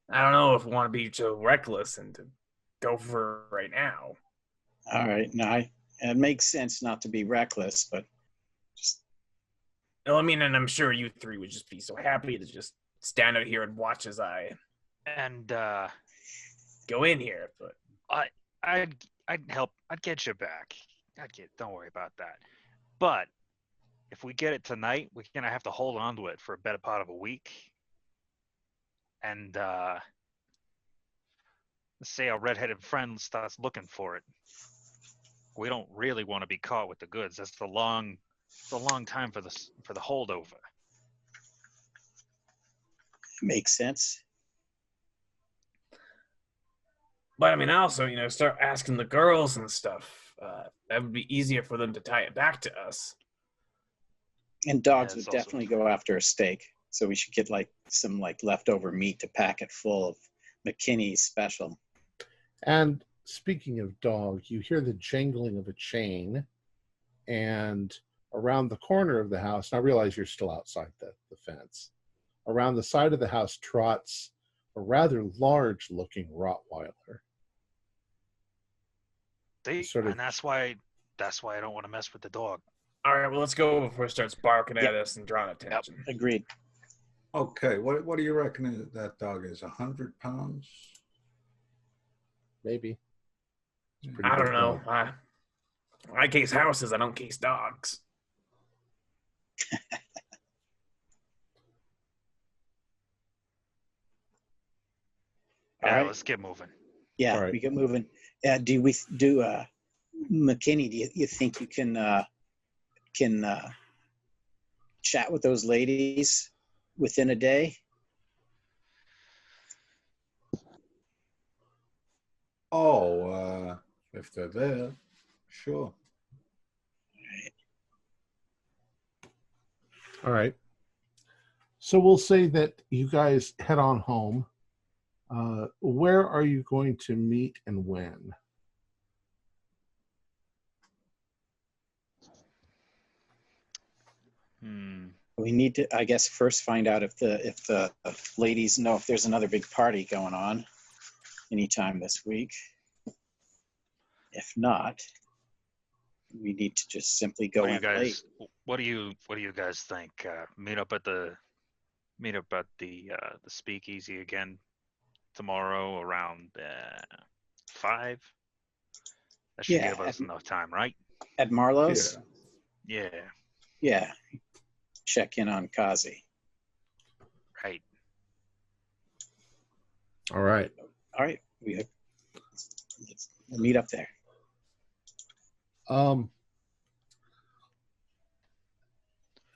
I don't know if we want to be so reckless and to go for it right now. All right, no, it makes sense not to be reckless, but just. Well, I mean, and I'm sure you three would just be so happy to just stand out here and watch as I and go in here. But I'd help. I'd get you back. Don't worry about that. But if we get it tonight, we're gonna have to hold on to it for a better part of a week. And let's say our redheaded friend starts looking for it. We don't really want to be caught with the goods. That's the long time for the holdover. Makes sense. But I mean, also, start asking the girls and stuff. That would be easier for them to tie it back to us. And dogs would definitely go after a steak. So we should get some leftover meat to pack it full of McKinney's special. And speaking of dog, you hear the jangling of a chain, and around the corner of the house, and I realize you're still outside the fence, around the side of the house trots a rather large-looking Rottweiler. And that's why I don't want to mess with the dog. All right, well, let's go before it starts barking at us and drawing attention. Yep, agreed. Okay, what do you reckon that dog is? 100 pounds? Maybe. I don't know. I case houses. I don't case dogs. All right, right, let's get moving. Yeah, right. We get moving. McKinney? Do you think you can chat with those ladies within a day? Oh, if they're there, sure. All right. So we'll say that you guys head on home. Where are you going to meet and when? We need to, I guess, first find out if the ladies know if there's another big party going on anytime this week. If not, we need to just simply go in late. What do you guys think? Meet up at the speakeasy again tomorrow around 5. That should give us enough time, right? At Marlowe's? Yeah. Yeah. Check in on Kazi. Right. All right. All right. We'll meet up there.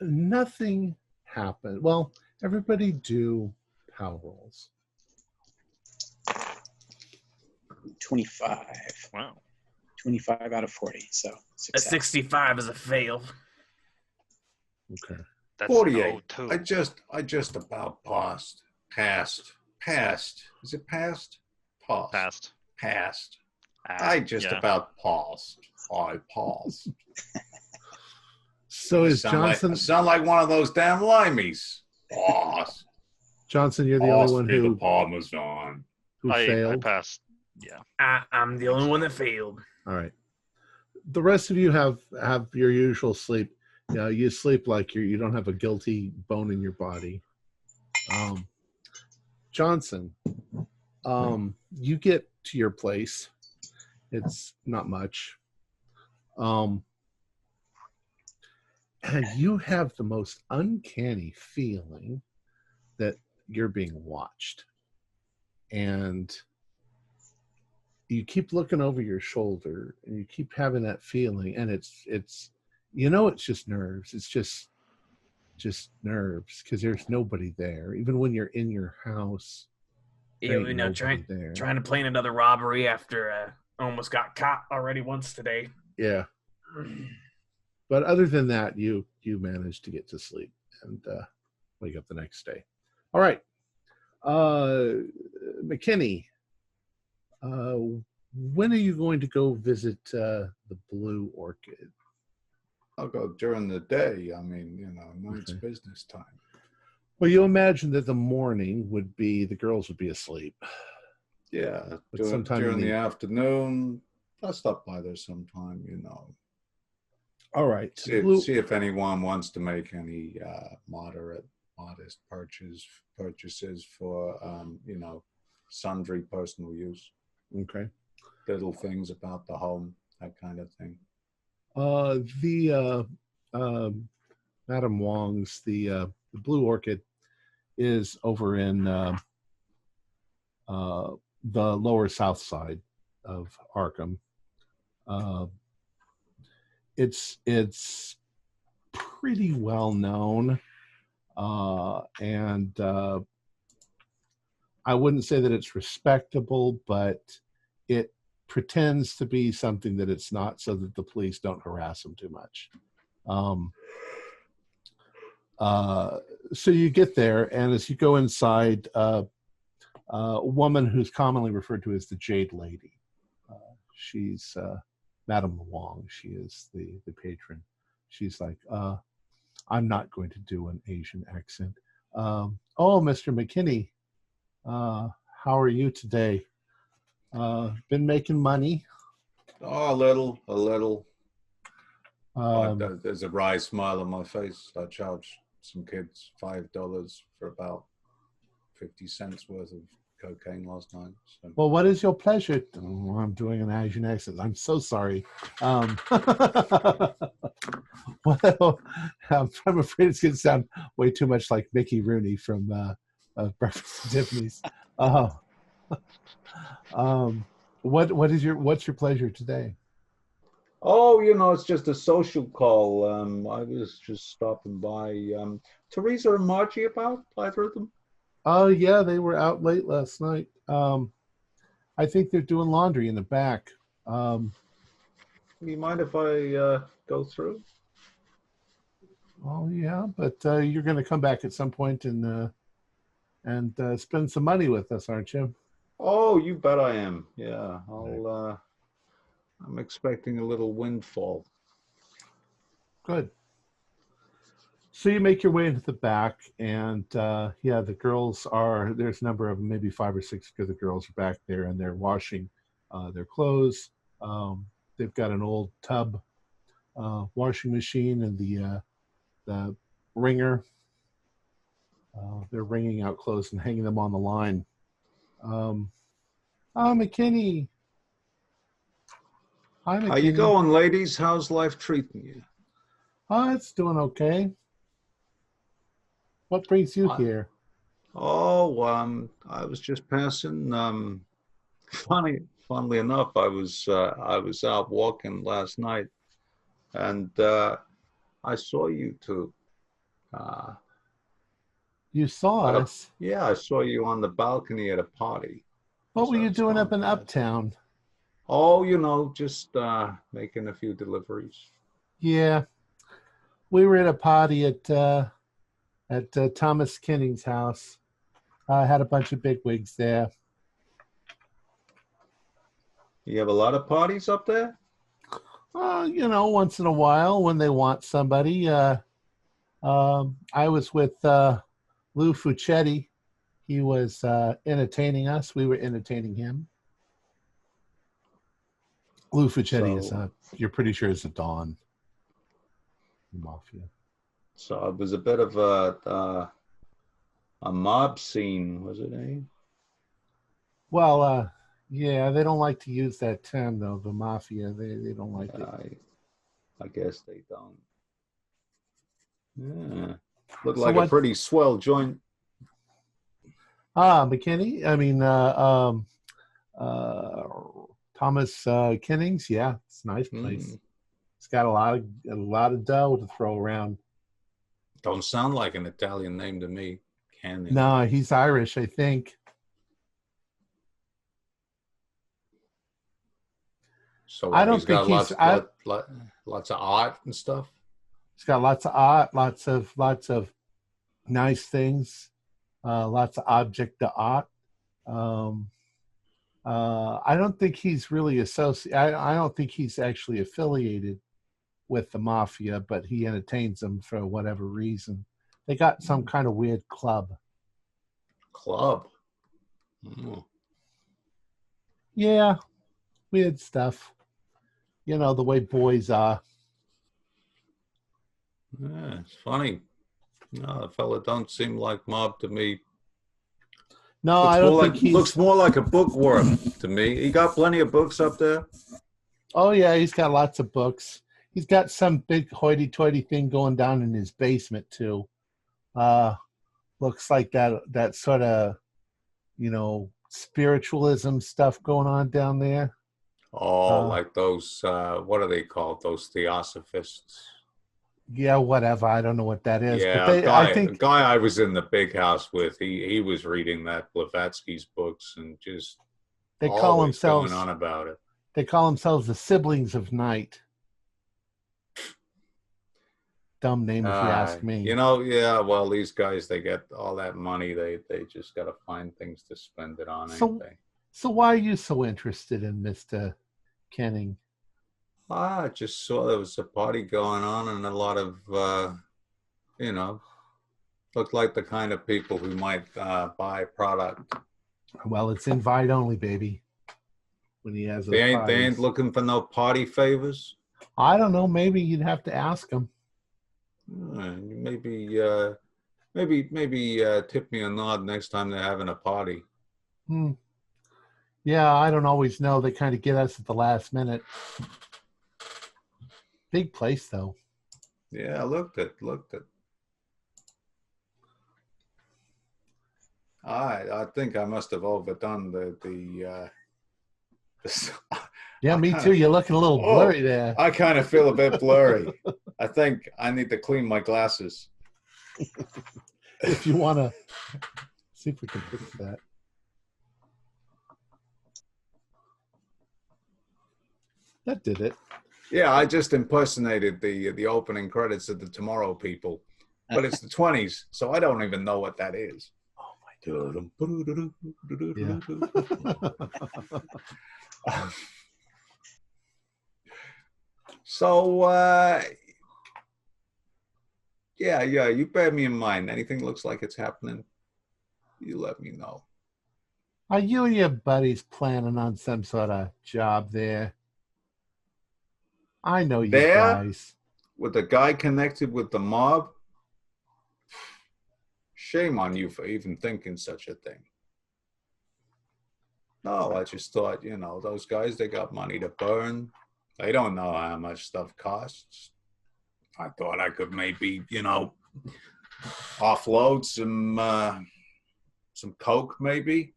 Nothing happened. Well, everybody do power rolls. 25. Wow. 25 out of 40. So a 65 is a fail. Okay. That's 48. too. I just about passed. Is it passed? Passed. I just about paused. I paused. So is Johnson... sound like one of those damn limeys. Paused. Johnson, you're the only one who... Parmesan. Who failed? I passed. Yeah. I'm the only one that failed. All right. The rest of you have your usual sleep. You sleep like you don't have a guilty bone in your body. Johnson, you get to your place. It's not much. And you have the most uncanny feeling that you're being watched. And you keep looking over your shoulder and you keep having that feeling, and it's it's just nerves. It's just nerves, because there's nobody there. Even when you're in your house, trying to plan another robbery after almost got caught already once today. Yeah. But other than that, you managed to get to sleep and wake up the next day. All right. McKinney, when are you going to go visit the Blue Orchid? I'll go during the day. I mean, night's business time. Well, you imagine that the morning would be, the girls would be asleep. Yeah, But sometime during the afternoon, I'll stop by there sometime, All right. See if anyone wants to make any modest purchases for, sundry personal use. Okay. Little things about the home, that kind of thing. Madam Wong's, the Blue Orchid is over in the lower south side of Arkham. It's pretty well known, and I wouldn't say that it's respectable, but it pretends to be something that it's not, so that the police don't harass them too much. So you get there, and as you go inside, a woman who's commonly referred to as the Jade Lady. She's Madame Wong. She is the patron. She's like, I'm not going to do an Asian accent. Oh, Mr. McKinney, how are you today? Been making money? Oh, a little. There's a wry smile on my face. I charged some kids $5 for about 50 cents worth of cocaine last night. So. Well, what is your pleasure? Oh, I'm doing an Asian accent. I'm so sorry. Well, I'm afraid it's going to sound way too much like Mickey Rooney from Breakfast at Tiffany's. What's your pleasure today? Oh, it's just a social call. I was just stopping by. Teresa and Margie about, either of them? Oh, yeah, they were out late last night. I think they're doing laundry in the back. You mind if I go through? Oh yeah, but you're going to come back at some point and spend some money with us, aren't you? Oh, you bet I am. Yeah, I'm expecting a little windfall. Good. So you make your way into the back, and yeah, the girls are, there's a number of them, maybe 5 or 6 of the girls are back there, and they're washing their clothes. They've got an old tub washing machine and the wringer. They're wringing out clothes and hanging them on the line. Oh, McKinney. Hi, McKinney. How you going, ladies? How's life treating you? Oh, it's doing okay. What brings you here? Oh, I was just passing. Funnily enough, I was out walking last night, and I saw you two. You saw us? Yeah, I saw you on the balcony at a party. What were you doing up in Uptown? Oh, just making a few deliveries. Yeah, we were at a party at Thomas Kenning's house. I had a bunch of bigwigs there. You have a lot of parties up there? Once in a while when they want somebody. I was with Lou Fuccetti. He was entertaining us. We were entertaining him. Lou Fuccetti is you're pretty sure is a Don. Mafia. So it was a bit of a mob scene, was it, eh? Well, yeah, they don't like to use that term, though, the mafia. They don't like it. I guess they don't. Yeah. Looked like a pretty swell joint. McKinney? I mean, Thomas Kennings? Yeah, it's a nice place. It's got a lot of dough to throw around. Don't sound like an Italian name to me. Canning. No, he's Irish, I think. So I don't think lots of art and stuff. He's got lots of art, lots of nice things, lots of object to art. I don't think he's really I don't think he's actually affiliated with the mafia, but he entertains them for whatever reason. They got some kind of weird club. Club? Mm. Yeah, weird stuff. The way boys are. Yeah, it's funny. No, the fella don't seem like mob to me. No, I don't think he looks more like a bookworm to me. He got plenty of books up there. Oh yeah, he's got lots of books. He's got some big hoity-toity thing going down in his basement too. Looks like that sort of, spiritualism stuff going on down there. Oh, like those, what are they called? Those theosophists. Yeah, whatever. I don't know what that is. Yeah, but the guy I was in the big house with, he was reading that Blavatsky's books and just they call themselves going on about it. They call themselves the Siblings of Night. Dumb name if you ask me. Yeah, well, these guys, they get all that money. They just got to find things to spend it on anyway. So why are you so interested in Mr. Kenning? I just saw there was a party going on and a lot of, looked like the kind of people who might buy product. Well, it's invite only, baby. When he has they ain't looking for no party favors. I don't know. Maybe you'd have to ask them. Maybe tip me a nod next time they're having a party. Yeah, I don't always know. They kind of get us at the last minute. Big place, though. Yeah, I looked it. I think I must have overdone the Yeah, me too. You're looking a little blurry there. I kind of feel a bit blurry. I think I need to clean my glasses. If you want to see if we can fix that. That did it. Yeah, I just impersonated the opening credits of the Tomorrow People, but it's the 20s, so I don't even know what that is. Oh my God. Yeah. So, yeah, you bear me in mind. Anything looks like it's happening, you let me know. Are you and your buddies planning on some sort of job there? I know you guys. With the guy connected with the mob? Shame on you for even thinking such a thing. No, I just thought, those guys, they got money to burn. They don't know how much stuff costs. I thought I could maybe, offload some coke, maybe.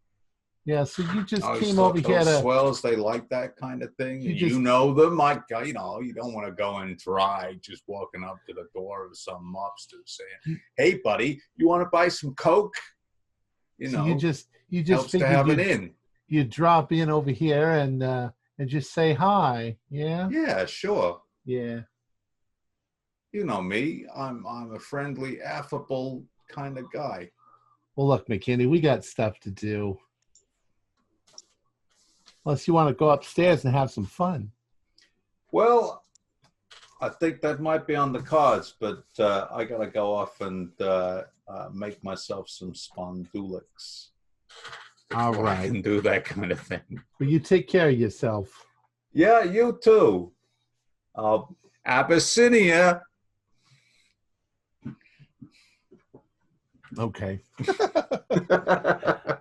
Yeah, so you just came over here to... swells, they like that kind of thing. You know them. You don't want to go in dry, just walking up to the door of some mobster saying, "Hey, buddy, you want to buy some coke?" So you just helps to have it in. You drop in over here and just say hi. Yeah. Yeah, sure. Yeah. You know me. I'm a friendly, affable kind of guy. Well, look, McKinney, we got stuff to do. Unless you want to go upstairs and have some fun. Well, I think that might be on the cards, but I got to go off and make myself some spondulics. All right. I can do that kind of thing. But you take care of yourself. Yeah, you too. Abyssinia. Okay.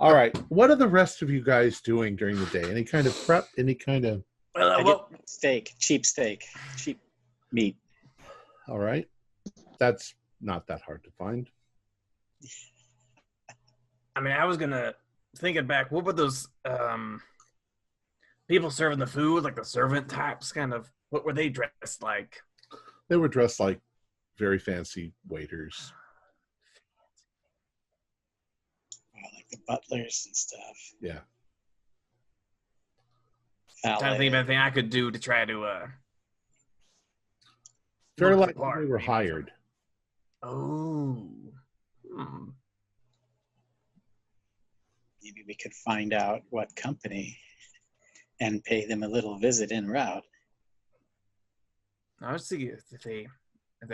All right. What are the rest of you guys doing during the day? Any kind of prep? Any kind of... cheap steak, cheap meat. All right. That's not that hard to find. I mean, I was going to... Thinking back, what were those people serving the food, like the servant types, kind of... What were they dressed like? They were dressed like very fancy waiters. The butlers and stuff. Yeah. I'm trying to think of anything I could do to try to very likely they were hired. Oh. Maybe we could find out what company and pay them a little visit en route. I was thinking if they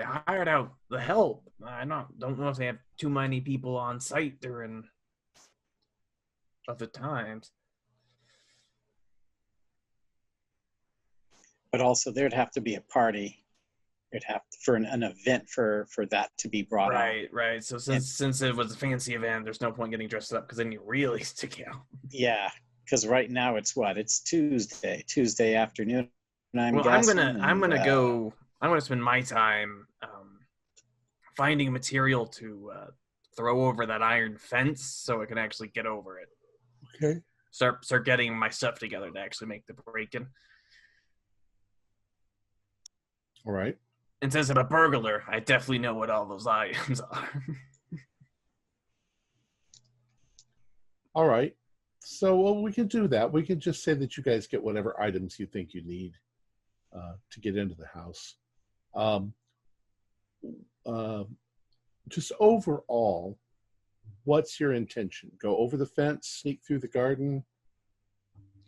hired out the help. I don't know if they have too many people on site during other times. But also there'd have to be a party. There'd have to, for an event for that to be brought on. Right. So since it was a fancy event, there's no point getting dressed up because then you really stick out. Yeah, because right now it's Tuesday afternoon. I'm gonna spend my time finding material to throw over that iron fence so it can actually get over it. Okay. Start getting my stuff together to actually make the break-in. All right. And since I'm a burglar, I definitely know what all those items are. All right. So we can do that. We can just say that you guys get whatever items you think you need to get into the house. Just overall, what's your intention? Go over the fence, sneak through the garden,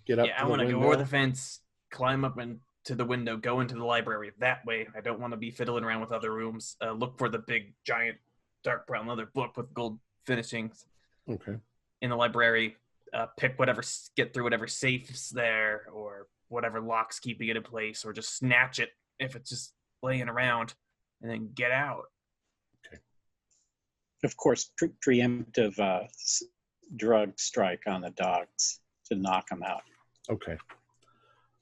get up to the window? Yeah, I want to go over the fence, climb up into the window, go into the library. That way, I don't want to be fiddling around with other rooms. Look for the big, giant, dark brown leather book with gold finishings. Okay. In the library, get through whatever safe's there, or whatever lock's keeping it in place, or just snatch it if it's just laying around, and then get out. Okay. Of course, preemptive drug strike on the dogs to knock them out. Okay.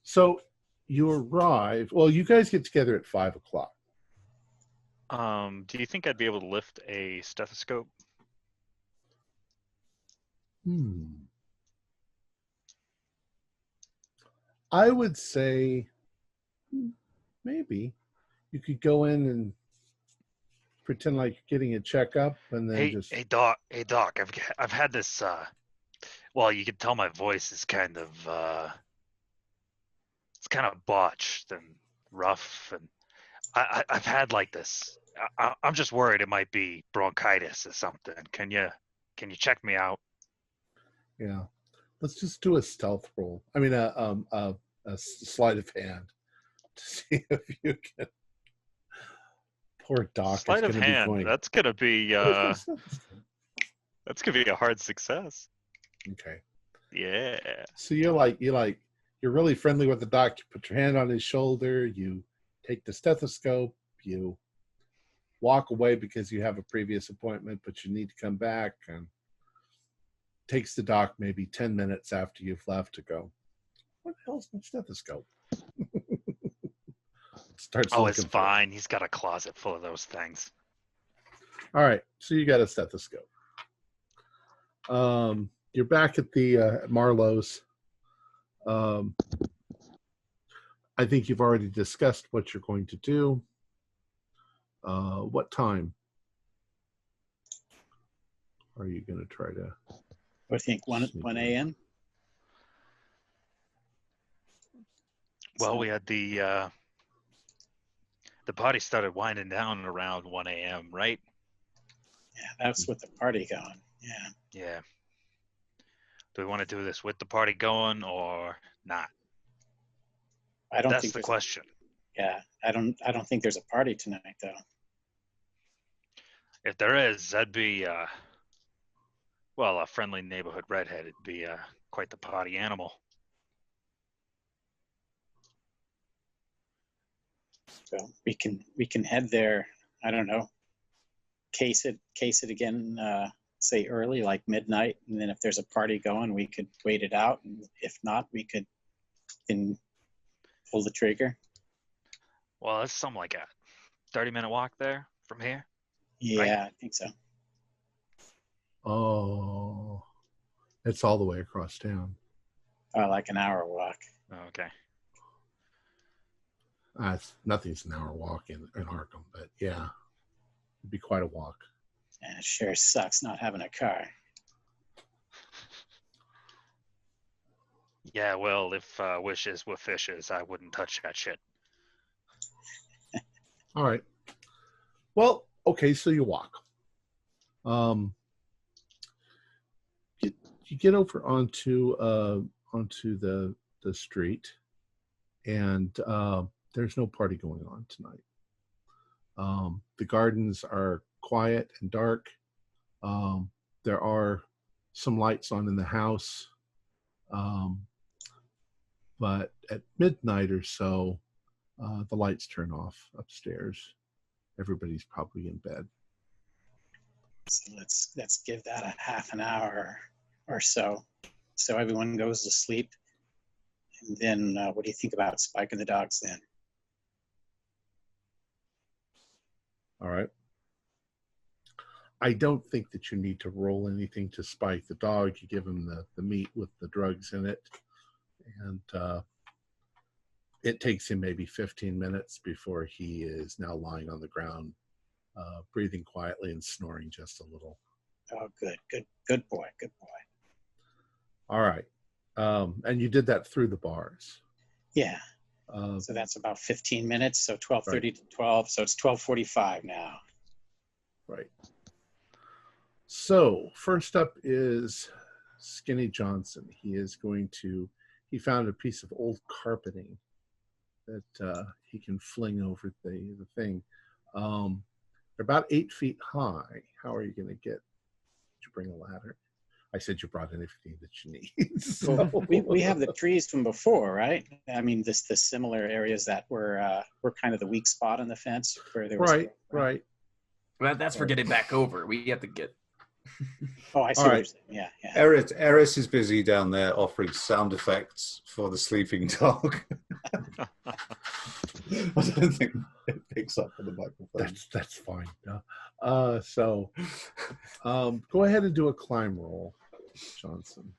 So you arrive. Well, you guys get together at 5:00. Do you think I'd be able to lift a stethoscope? I would say maybe you could go in and pretend like you're getting a checkup, and then Hey doc, I've had this. Well, you can tell my voice is kind of it's kind of botched and rough, and I've had like this. I'm just worried it might be bronchitis or something. Can you check me out? Yeah. Let's just do a stealth roll. I mean, a sleight of hand to see if you can. Poor Doc. Sleight of hand. That's gonna be a hard success. Okay. Yeah. So you're really friendly with the Doc. You put your hand on his shoulder. You take the stethoscope. You walk away because you have a previous appointment, but you need to come back. And takes the Doc maybe 10 minutes after you've left to go, what the hell's my stethoscope? It's fine. He's got a closet full of those things. All right, so you got a stethoscope. You're back at the Marlowe's. I think you've already discussed what you're going to do. What time are you going to try to? I think 1 a.m. Well, we had the party started winding down around 1 a.m., right? Yeah, that's with the party going. Yeah. Yeah. Do we want to do this with the party going or not? That's the question. I don't think there's a party tonight, though. If there is, that'd be a friendly neighborhood redhead. It'd be quite the party animal. So we can head there. I don't know. Case it again. Say early, like midnight, and then if there's a party going, we could wait it out. And if not, we could then pull the trigger. Well, it's something like a 30-minute walk there from here. Yeah, right? I think so. Oh, it's all the way across town. Like an hour walk. Oh, okay. Nothing's an hour walk in Arkham, but yeah, it'd be quite a walk. Yeah, it sure sucks not having a car. Yeah, well, if wishes were fishes, I wouldn't touch that shit. All right. Well, okay, so you walk. You get over onto the street, and there's no party going on tonight. The gardens are quiet and dark. There are some lights on in the house, but at midnight or so, the lights turn off upstairs. Everybody's probably in bed. So let's give that a half an hour or so everyone goes to sleep. And then what do you think about spiking the dogs then? All right. I don't think that you need to roll anything to spike the dog. You give him the meat with the drugs in it, and it takes him maybe 15 minutes before he is now lying on the ground, breathing quietly and snoring just a little. Oh, good boy. All right. And you did that through the bars. Yeah. So that's about 15 minutes. So 12:30 to 12. So it's 12:45 now. Right. So first up is Skinny Johnson. He found a piece of old carpeting that he can fling over the thing. They're about 8 feet high. How are you going to get? Did you bring a ladder? I said you brought anything that you need. So. Well, we have the trees from before, right? I mean, the similar areas that were kind of the weak spot on the fence where there was. Right. Well, that's for getting back over. We have to get. Oh, I see. All right. Yeah. Eris is busy down there offering sound effects for the sleeping dog. I don't think it picks up on the microphone. That's fine. So go ahead and do a climb roll, Johnson.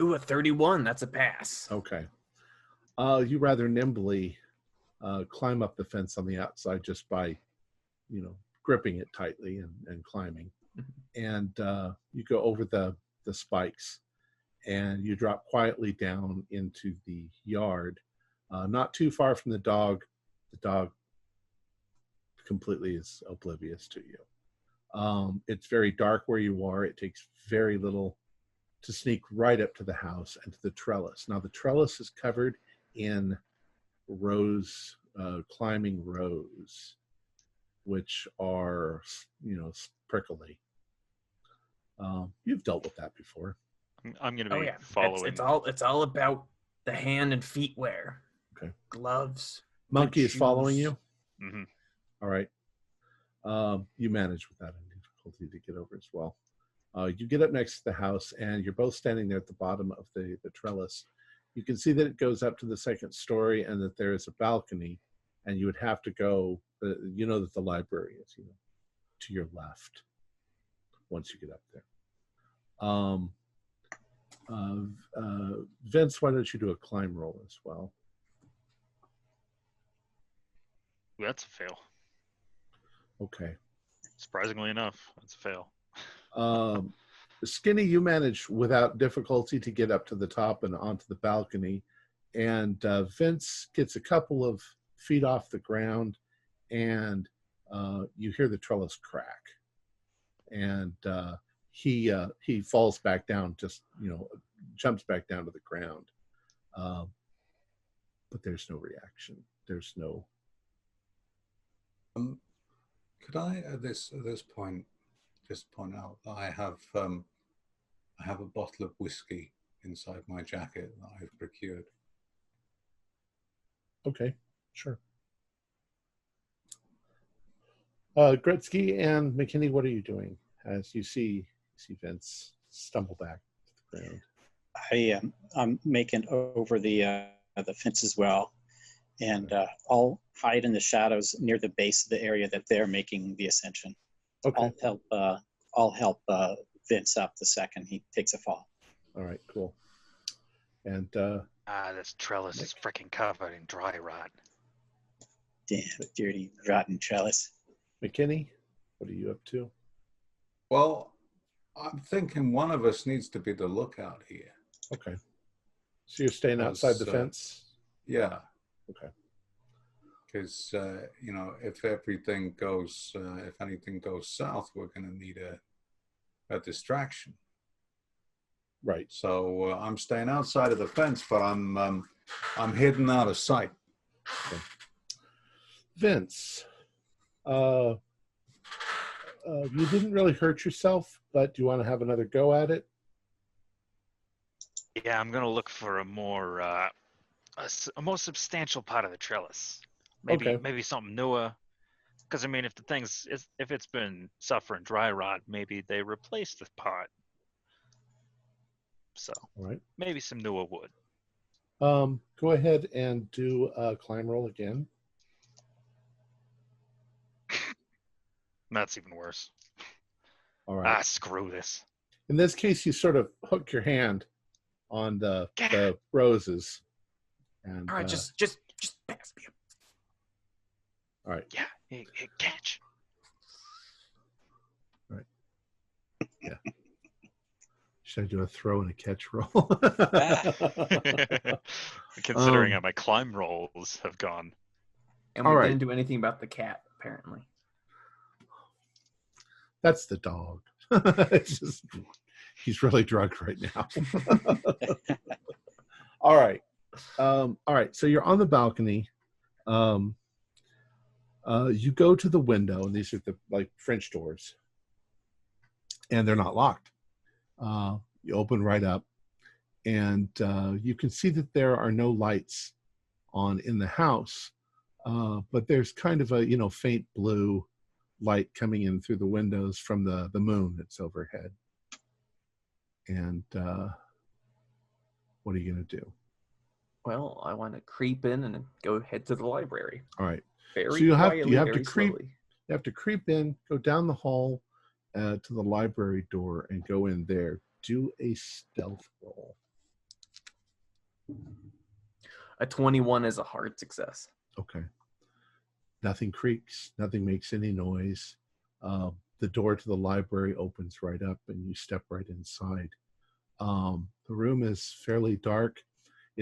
Ooh, a 31. That's a pass. Okay. You rather nimbly climb up the fence on the outside just by, gripping it tightly and climbing. And you go over the spikes and you drop quietly down into the yard. Not too far from the dog. The dog completely is oblivious to you. It's very dark where you are. It takes very little to sneak right up to the house and to the trellis. Now the trellis is covered in climbing rose, which are, prickly. You've dealt with that before. I'm going to be following. It's all about the hand and feet wear. Okay. Gloves. Monkey is following you. Mm-hmm. All right. You manage without any difficulty to get over as well. You get up next to the house, and you're both standing there at the bottom of the trellis. You can see that it goes up to the second story, and that there is a balcony, and you would have to go. You know that the library is, to your left. Once you get up there. Vince, why don't you do a climb roll as well? That's a fail. Okay. Surprisingly enough, that's a fail. Skinny, you manage without difficulty to get up to the top and onto the balcony. And Vince gets a couple of feet off the ground, and you hear the trellis crack. And he falls back down, jumps back down to the ground. But there's no reaction. There's no. Could I at this point just point out that I have a bottle of whiskey inside my jacket that I've procured. Okay, sure. Gretzky and McKinney, what are you doing as you see Vince stumble back to the ground? I'm making over the fence as well, and I'll hide in the shadows near the base of the area that they're making the ascension. Okay. I'll help Vince up the second he takes a fall. All right, cool. And this trellis is freaking covered in dry rot. Damn, dirty, rotten trellis. McKinney, what are you up to? Well, I'm thinking one of us needs to be the lookout here. Okay. So you're staying outside the fence? Yeah. Okay. Because, if anything goes south, we're going to need a distraction. Right. So I'm staying outside of the fence, but I'm hidden out of sight. Okay. Vince, you didn't really hurt yourself, but do you want to have another go at it? Yeah, I'm going to look for a more substantial part of the trellis. Maybe something newer. Because if it's been suffering dry rot, maybe they replaced the part. So, all right. Maybe some newer wood. Go ahead and do a climb roll again. That's even worse. All right. Screw this. In this case, you sort of hook your hand on the roses. And, all right, just pass me up. All right. Yeah, hey, catch. All right. Yeah. Should I do a throw and a catch roll? Considering how my climb rolls have gone. And we didn't do anything about the cat, apparently. That's the dog. It's just, he's really drugged right now. All right. All right. So you're on the balcony. You go to the window, and these are the French doors, and they're not locked. You open right up, and you can see that there are no lights on in the house, but there's kind of a faint blue light coming in through the windows from the moon that's overhead. And what are you going to do? Well, I want to creep in and go head to the library. All right. Very so you have quietly, to creep. Slowly. You have to creep in, go down the hall to the library door, and go in there. Do a stealth roll. A 21 is a hard success. Okay. Nothing creaks. Nothing makes any noise. The door to the library opens right up, and you step right inside. The room is fairly dark.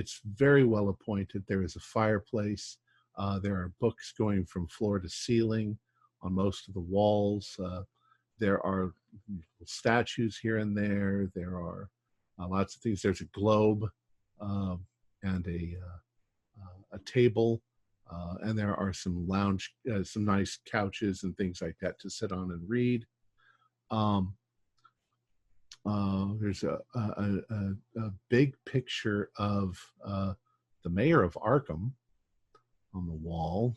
It's very well appointed. There is a fireplace. There are books going from floor to ceiling on most of the walls. There are statues here and there. There are lots of things. There's a globe and a table, and there are some some nice couches and things like that to sit on and read. There's a big picture of the mayor of Arkham on the wall.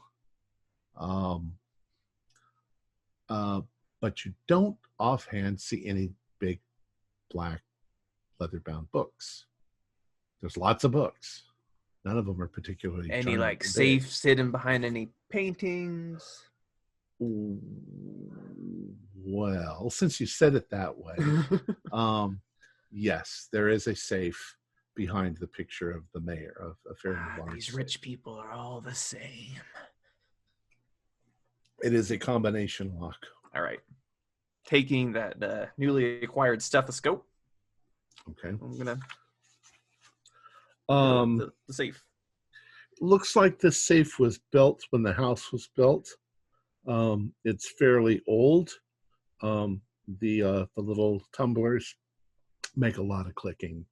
But you don't offhand see any big black leather-bound books. There's lots of books. None of them are particularly any like safes hidden behind any paintings. Well, since you said it that way, yes, there is a safe behind the picture of the mayor of a fairly large. These rich people are all the same. It is a combination lock. All right. Taking that newly acquired stethoscope. Okay. I'm gonna. The safe. Looks like the safe was built when the house was built. It's fairly old. The little tumblers make a lot of clicking.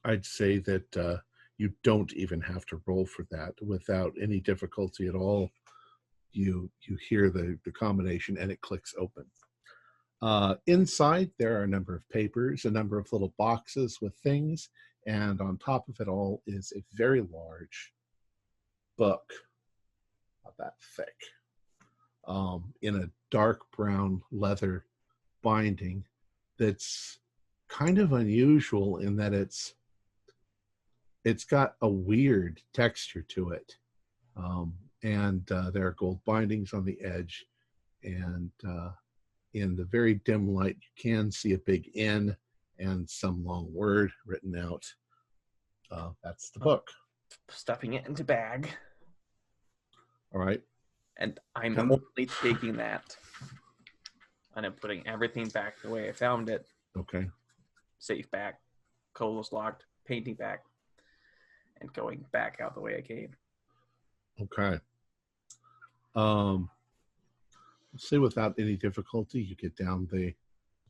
I'd say that you don't even have to roll for that. Without any difficulty at all, you hear the combination and it clicks open. Inside, there are a number of papers, a number of little boxes with things, and on top of it all is a very large book, about that thick, in a dark brown leather binding that's kind of unusual in that it's got a weird texture to it. And there are gold bindings on the edge, and in the very dim light, you can see a big N and some long word written out. That's the book. Stuffing it into bag. All right. And I'm only taking that. And I'm putting everything back the way I found it. Okay. Safe back. Colo's locked. Painting back. And going back out the way I came. Okay. Say without any difficulty, you get down the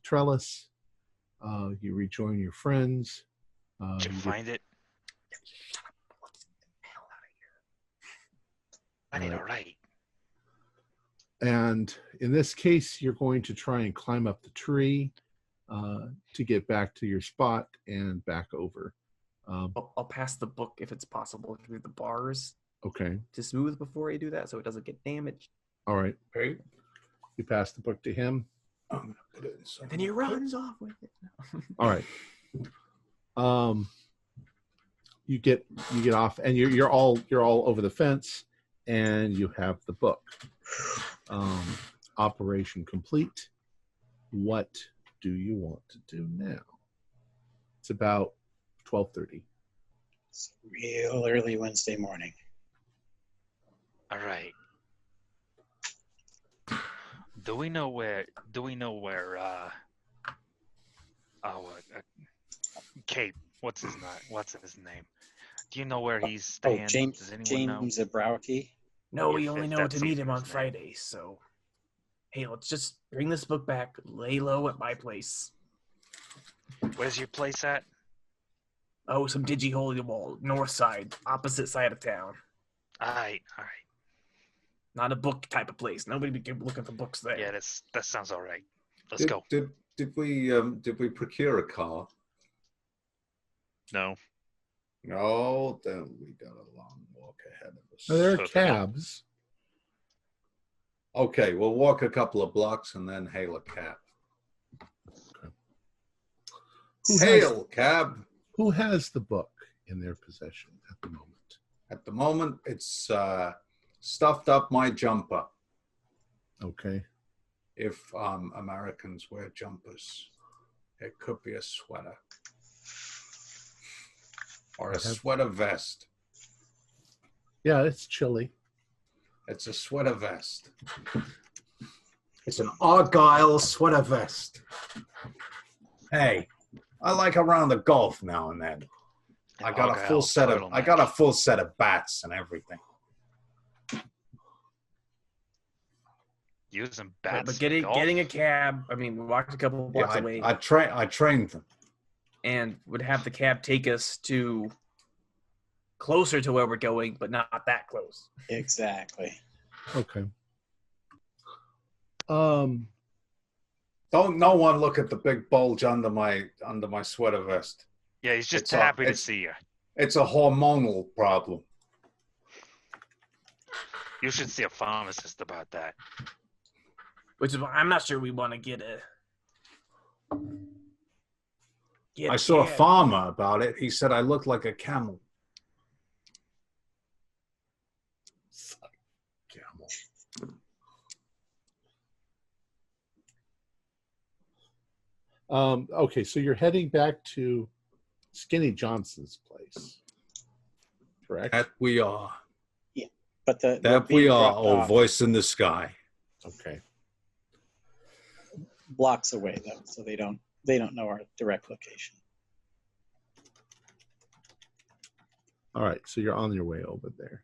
trellis. You rejoin your friends. Did you find it? Shut up. Let's get the hell out of here. I need a right. And in this case, you're going to try and climb up the tree to get back to your spot and back over. I'll pass the book if it's possible through the bars. Okay. To smooth before I do that so it doesn't get damaged. All right. Okay. You pass the book to him. I'm gonna put it in And then he runs off with it. All right. You get off, and you're all over the fence, and you have the book. Operation complete. What do you want to do now? It's about 12:30. It's real early Wednesday morning. All right. Do we know where? Cape. What's his name? Do you know where he's staying? James know? Zabrowski. No, we If only know that to meet seems him on his name. Fridays. So, hey, let's just bring this book back. Lay low at my place. Where's your place at? Oh, some digi-holy wall, north side, opposite side of town. All right. Not a book type of place. Nobody be looking for books there. Yeah, that sounds all right. Let's go. Did we procure a car? No. No, then we got a long walk ahead of us. Now, there are cabs. Okay, we'll walk a couple of blocks and then hail a cab. Hail cab. Who has the book in their possession at the moment? At the moment, it's stuffed up my jumper. Okay. If Americans wear jumpers, it could be a sweater. Or a sweater vest. Yeah, it's chilly. It's a sweater vest. It's an Argyle sweater vest. Hey, I like a round of golf now and then. I got a full set of. I got a full set of bats and everything. Using bats. But getting a cab. I mean, we walked a couple blocks away. I trained them, and would have the cab take us to closer to where we're going, but not that close. Exactly. Okay. Don't no one look at the big bulge under my sweater vest. Yeah, he's just happy to see you. It's a hormonal problem. You should see a pharmacist about that. Which is why I'm not sure we want to get I saw a farmer about it. He said I looked like a camel. Okay, so you're heading back to Skinny Johnson's place, correct? That we are. Yeah, but that we are. Oh, voice in the sky. Okay. Blocks away though, so they don't know our direct location. All right, so you're on your way over there.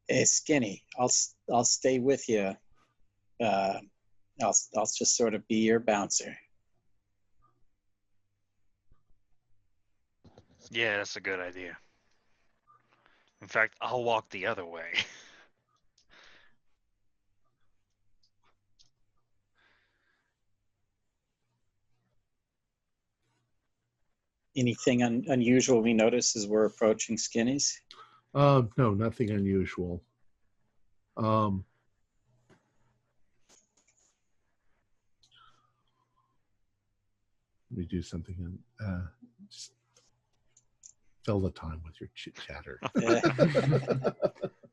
Hey, Skinny, I'll stay with you. I'll just sort of be your bouncer. Yeah, that's a good idea. In fact, I'll walk the other way. Anything unusual we notice as we're approaching Skinny's? No, nothing unusual. Let me do something and just fill the time with your chit chatter.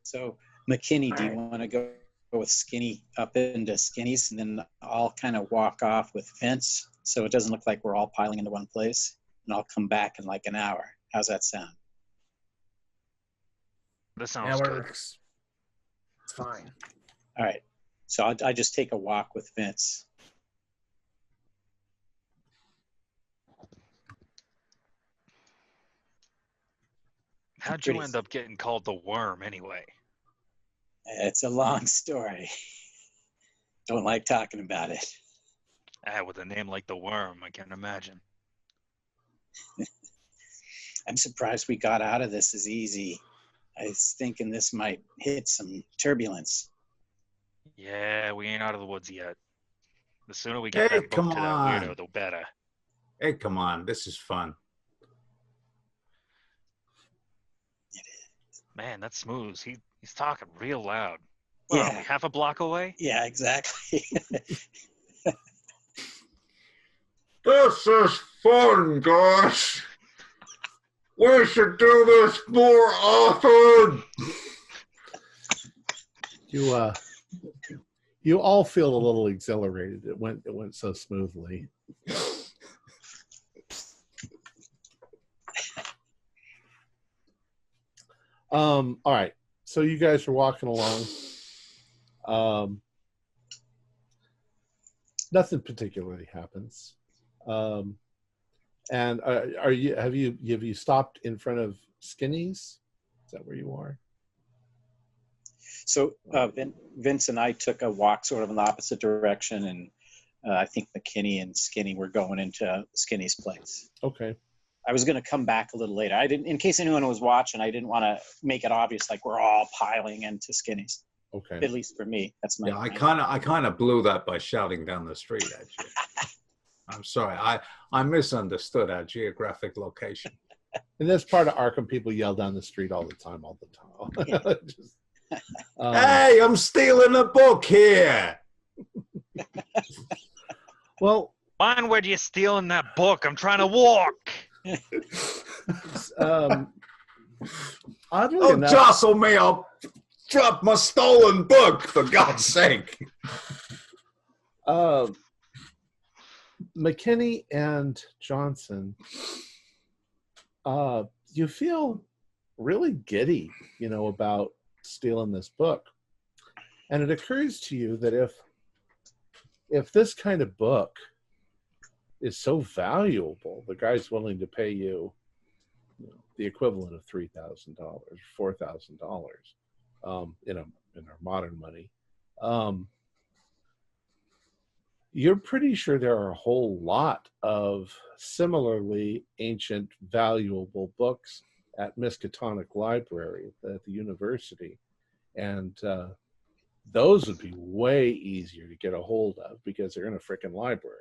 So, McKinney, do you want to go with Skinny up into Skinny's, and then I'll kind of walk off with Vince, so it doesn't look like we're all piling into one place, and I'll come back in like an hour. How's that sound? That sounds that good. works. It's fine. All right. So I just take a walk with Vince. How'd you end up getting called the Worm anyway? It's a long story. Don't like talking about it. With a name like the Worm, I can imagine. I'm surprised we got out of this as easy. I was thinking this might hit some turbulence. Yeah, we ain't out of the woods yet. The sooner we get that book to that weirdo, the better. Hey, come on. This is fun. It is. Man, that's smooth. He's talking real loud. What, Yeah. are we half a block away? Yeah, exactly. This is fun, guys. We should do this more often. You all feel a little exhilarated. It went so smoothly. All right. So you guys are walking along. Nothing particularly happens. And have you stopped in front of Skinny's? Is that where you are? So Vince and I took a walk sort of in the opposite direction, and I think McKinney and Skinny were going into Skinny's place. Okay. I was going to come back a little later. I didn't, in case anyone was watching, I didn't want to make it obvious like we're all piling into Skinny's. Okay. At least for me, that's my. Yeah, I kind of blew that by shouting down the street at you. I'm sorry. I misunderstood our geographic location. In this part of Arkham, people yell down the street all the time. Yeah. Hey, I'm stealing a book here. Well, Mind where you stealing that book? I'm trying to walk. Oddly Don't enough, jostle me. I'll drop my stolen book, for God's sake. McKinney and Johnson, you feel really giddy, about stealing this book. And it occurs to you that if this kind of book is so valuable. The guy's willing to pay you, the equivalent of $3,000, $4,000, in our modern money. You're pretty sure there are a whole lot of similarly ancient, valuable books at Miskatonic Library at the university. And those would be way easier to get a hold of because they're in a freaking library.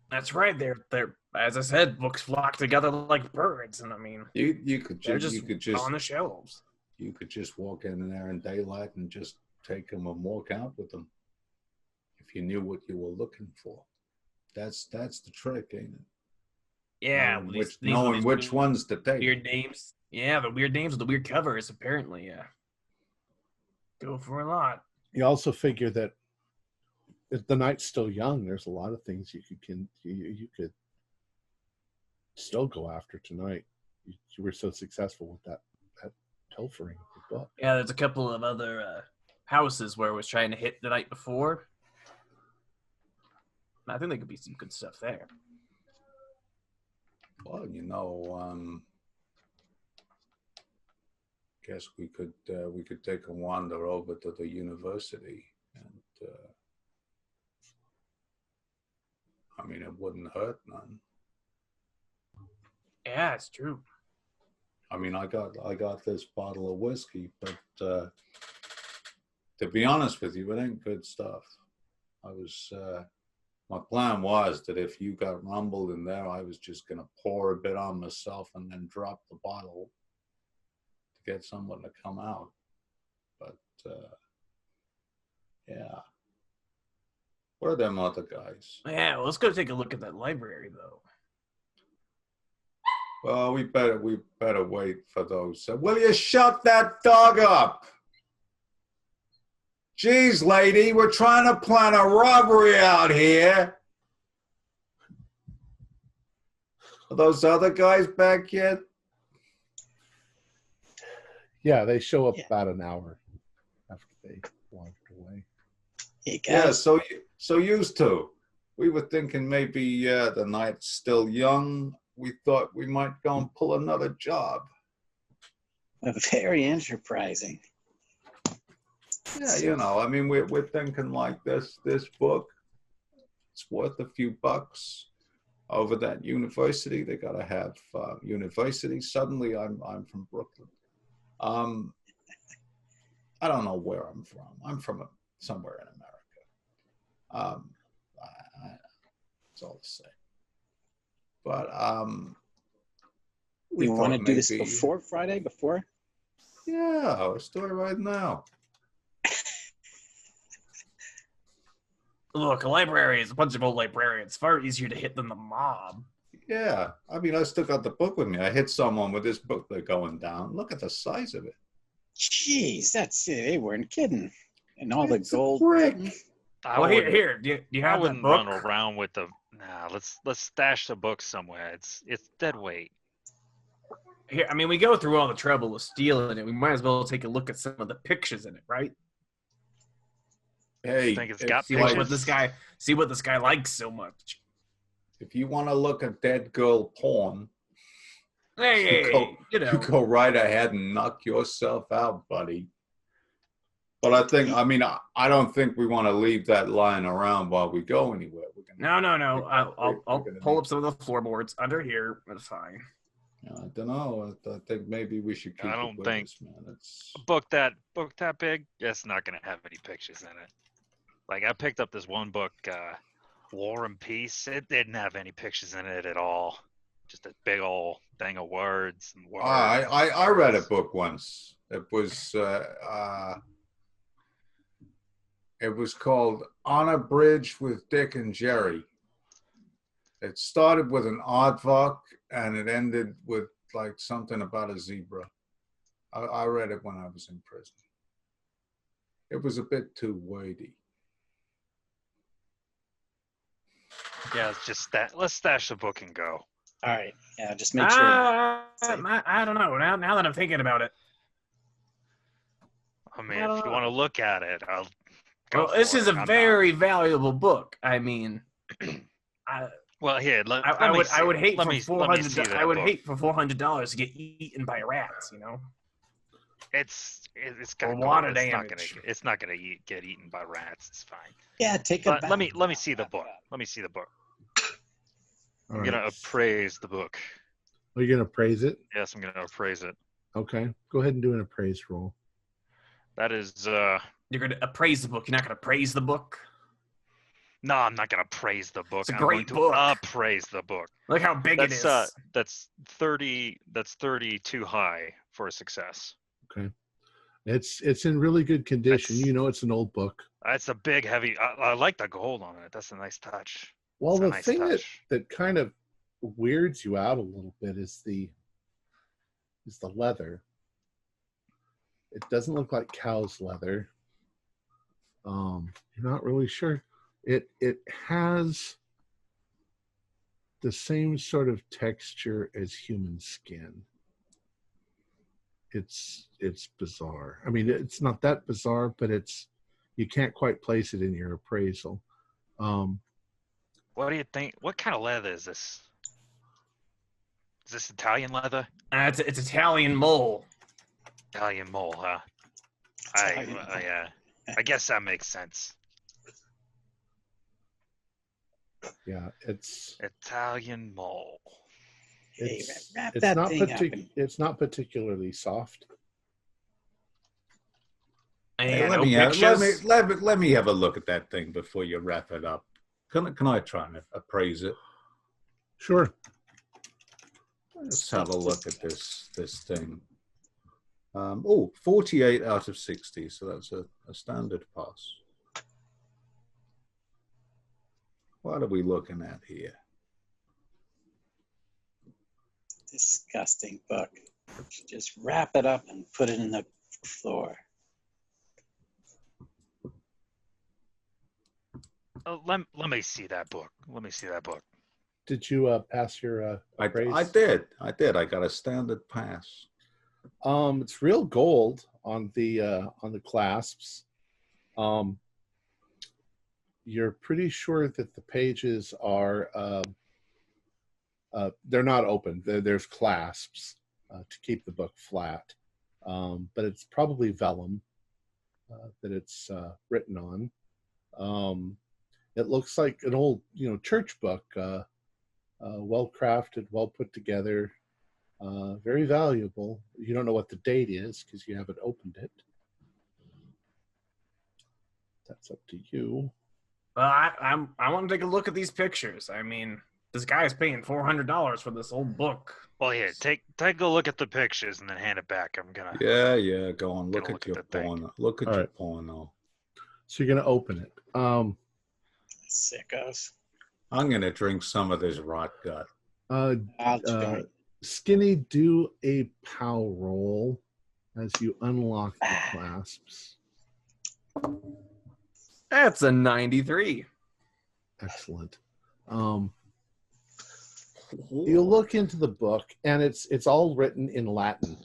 That's right. They're as I said, books flock together like birds, and I mean, you could just on the shelves. You could just walk in there in daylight and just take them and walk out with them if you knew what you were looking for. That's the trick, ain't it? Yeah, knowing which ones to take. Weird names. Yeah, the weird names with the weird covers. Apparently, go for a lot. You also figure that if the night's still young, there's a lot of things you could still go after tonight. You were so successful with that pilfering of the book. Yeah, there's a couple of other houses where I was trying to hit the night before. I think there could be some good stuff there. Well, guess we could take a wander over to the university, and I mean, it wouldn't hurt none. Yeah, it's true. I mean, I got this bottle of whiskey, but to be honest with you, it ain't good stuff. My plan was that if you got rumbled in there, I was just gonna pour a bit on myself and then drop the bottle to get someone to come out. But yeah, where are them other guys? Yeah, well, let's go take a look at that library, though. Well, we better wait for those. Will you shut that dog up? Jeez, lady, we're trying to plan a robbery out here. Are those other guys back yet? Yeah, they show up about an hour after they wandered away. Yeah, so used to. We were thinking maybe the night's still young. We thought we might go and pull another job. Very enterprising. Yeah, I mean, we're thinking like this book, it's worth a few bucks. Over that university, they gotta have university. Suddenly, I'm from Brooklyn. I don't know where I'm from. I'm from somewhere in America. It's all the same. But you want to do this before Friday? Before? Yeah, let's do it right now. Look, a library is a bunch of old librarians. Far easier to hit than the mob. Yeah, I mean, I still got the book with me. I hit someone with this book. They're going down. Look at the size of it. Jeez, that's it. They weren't kidding. And all the gold. Brick. Well, here. Do you have that book? Run around with the. Nah, let's stash the book somewhere. It's dead weight. Here, I mean, we go through all the trouble of stealing it. We might as well take a look at some of the pictures in it, right? Hey, think it's got see what this guy likes so much. If you want to look at dead girl porn, you go right ahead and knock yourself out, buddy. But I don't think we want to leave that lying around while we go anywhere. No. I'll pull up some of the floorboards under here. That's fine. I don't know. I think maybe we should keep. I don't it think us, man. It's... a book that big. It's not going to have any pictures in it. Like I picked up this one book, War and Peace. It didn't have any pictures in it at all. Just a big old thing of words. And words. I read a book once. It was called On a Bridge with Dick and Jerry. It started with an aardvark and it ended with like something about a zebra. I read it when I was in prison. It was a bit too weighty. Yeah, it's just that. Let's stash the book and go. All right. Yeah, just make sure. I don't know. Now that I'm thinking about it. I mean, if you want to look at it, I'll. Well, this is a very valuable book. I mean, Well, here, I would hate for $400 to get eaten by rats. You know. It's got water damage. damage. It's not gonna get eaten by rats. It's fine. Yeah, take it back. Let me see the book. Let me see the book. I'm gonna appraise the book. Are you gonna appraise it? Yes, I'm gonna appraise it. Okay, go ahead and do an appraise roll. That is. You're gonna appraise the book. You're not gonna praise the book. No, I'm not gonna praise the book. It's a great book. Appraise the book. Look how big it is. That's 30. That's 30 too high for a success. Okay, it's in really good condition. It's an old book. It's a big, heavy. I like the gold on it. That's a nice touch. Well, the thing that kind of weirds you out a little bit is the leather. It doesn't look like cow's leather. You're not really sure. It has the same sort of texture as human skin. It's bizarre. I mean, it's not that bizarre, but you can't quite place it in your appraisal. What do you think? What kind of leather is this? Is this Italian leather? It's Italian mole. Italian mole, huh? I guess that makes sense. Yeah, it's Italian mole. It's not particularly soft. Hey, let me have a look at that thing before you wrap it up. Can I try and appraise it? Sure. Let's have a look at this thing. 48 out of 60, so that's a standard pass. What are we looking at here? Disgusting book. Just wrap it up and put it in the floor. Let me see that book. Did you pass your appraise? I did. I got a standard pass. It's real gold on the clasps. You're pretty sure that the pages are they're not open. There's clasps to keep the book flat, but it's probably vellum that it's written on. It looks like an old, church book, well crafted, well put together, very valuable. You don't know what the date is because you haven't opened it. That's up to you. Well, I want to take a look at these pictures. I mean, this guy's paying $400 for this old book. Well, here, take a look at the pictures and then hand it back. I'm gonna. Yeah. Go on. Look at your porno. Look at your porno. So you're gonna open it. Sickos. I'm gonna drink some of this rot gut. Skinny, do a pow roll as you unlock the clasps. That's a 93. Excellent. You look into the book, and it's all written in Latin.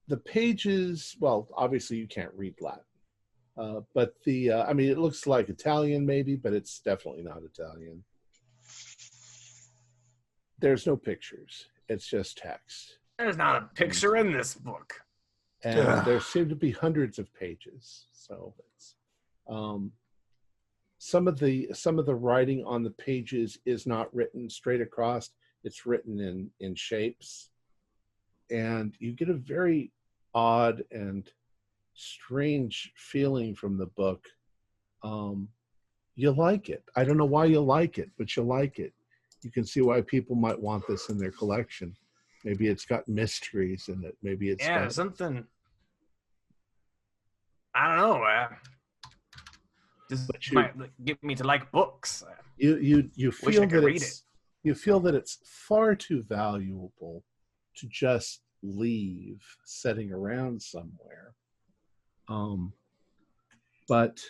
The pages, well, obviously you can't read Latin, but it looks like Italian maybe, but it's definitely not Italian. There's no pictures. It's just text. There's not a picture in this book. And there seem to be hundreds of pages. So it's some of the writing on the pages is not written straight across. It's written in shapes. And you get a very odd and strange feeling from the book. You like it. I don't know why you like it, but you like it. You can see why people might want this in their collection. Maybe it's got mysteries in it. Maybe it's got something. I don't know. This might get me to like books. You feel that you feel that it's far too valuable to just leave sitting around somewhere. But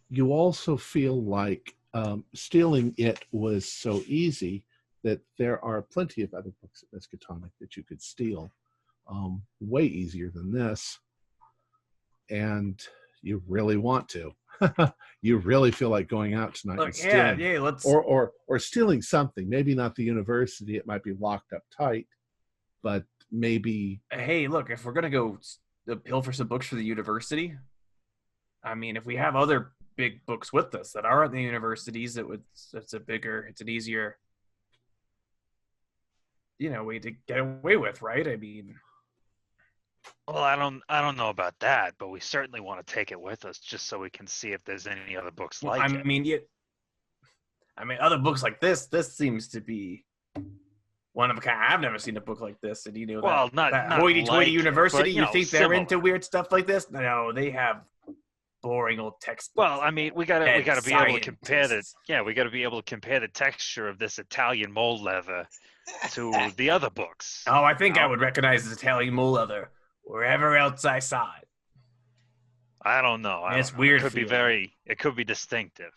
you also feel like stealing it was so easy that there are plenty of other books at Miskatonic that you could steal way easier than this. and you really want to. You really feel like going out tonight and stealing, let's or stealing something. Maybe not the university; it might be locked up tight, but maybe. Hey, look, if we're gonna go pilfer some books for the university, I mean, if we have other big books with us that aren't the universities, it's an easier, way to get away with, right? I mean. Well, I don't know about that, but we certainly want to take it with us just so we can see if there's any other books like it. Other books like this seems to be one of a kind. I've never seen a book like this, and that hoity-toity university. You think they're similar. into weird stuff like this? No, they have boring old textbooks. Well, I mean, we gotta be able to compare we gotta be able to compare the texture of this Italian mole leather to the other books. Oh, I think I would recognize this Italian mole leather wherever else I saw it. I don't know. It's weird. It could be distinctive.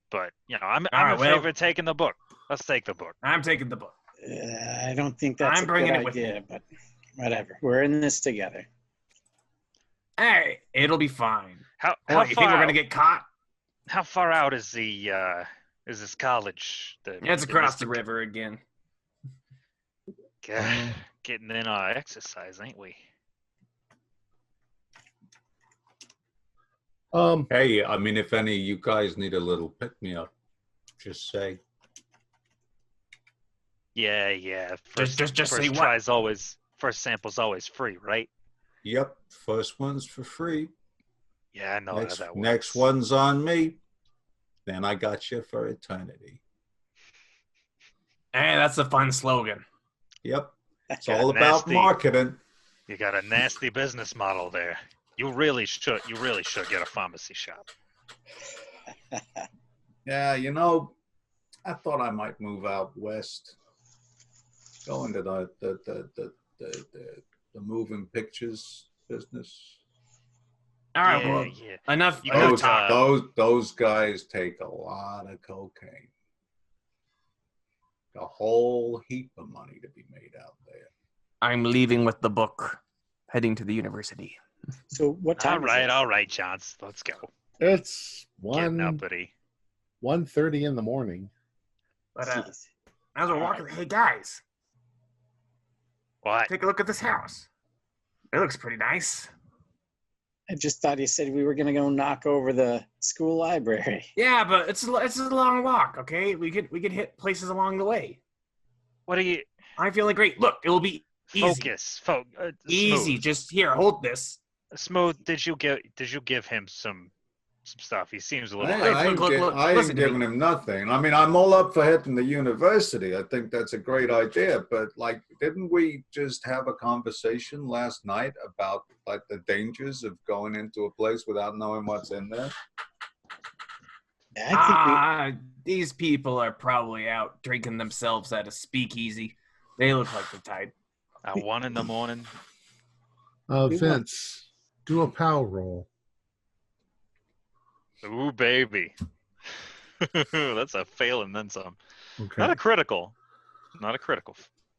But I'm in favor of taking the book. Let's take the book. I'm taking the book. I don't think that's a good idea, but whatever. We're in this together. Hey, it'll be fine. How you far think we're gonna get caught? How far out is is this college? It's across the river again. Getting in our exercise, ain't we? Hey, I mean, if any of you guys need a little pick-me-up, just say. Yeah. Just say what? First sample's always free, right? Yep, first one's for free. Yeah, I know how that works. Next one's on me. Then I got you for eternity. Hey, that's a fun slogan. Yep. It's all about marketing. You got a nasty business model there. You really should get a pharmacy shop. Yeah, I thought I might move out west. Go into the moving pictures business. All right, enough talk. Those guys take a lot of cocaine. A whole heap of money to be made out there. I'm leaving with the book, heading to the university. So what time? All right, Johns, let's go. It's 1:30 in the morning. But as we're walking, hey guys, what? Take a look at this house. It looks pretty nice. I just thought you said we were gonna go knock over the school library. Yeah, but it's a long walk. Okay, we could hit places along the way. What are you? I'm feeling great. Look, it will be easy. Easy. Just here, hold this. Smooth. Did you give him some stuff? He seems a little. I ain't giving him nothing. I mean, I'm all up for hitting the university. I think that's a great idea. But didn't we just have a conversation last night about the dangers of going into a place without knowing what's in there? These people are probably out drinking themselves at a speakeasy. They look like the type. At 1 a.m. Vince, do a POW roll. Ooh, baby. That's a fail and then some. Okay. Not a critical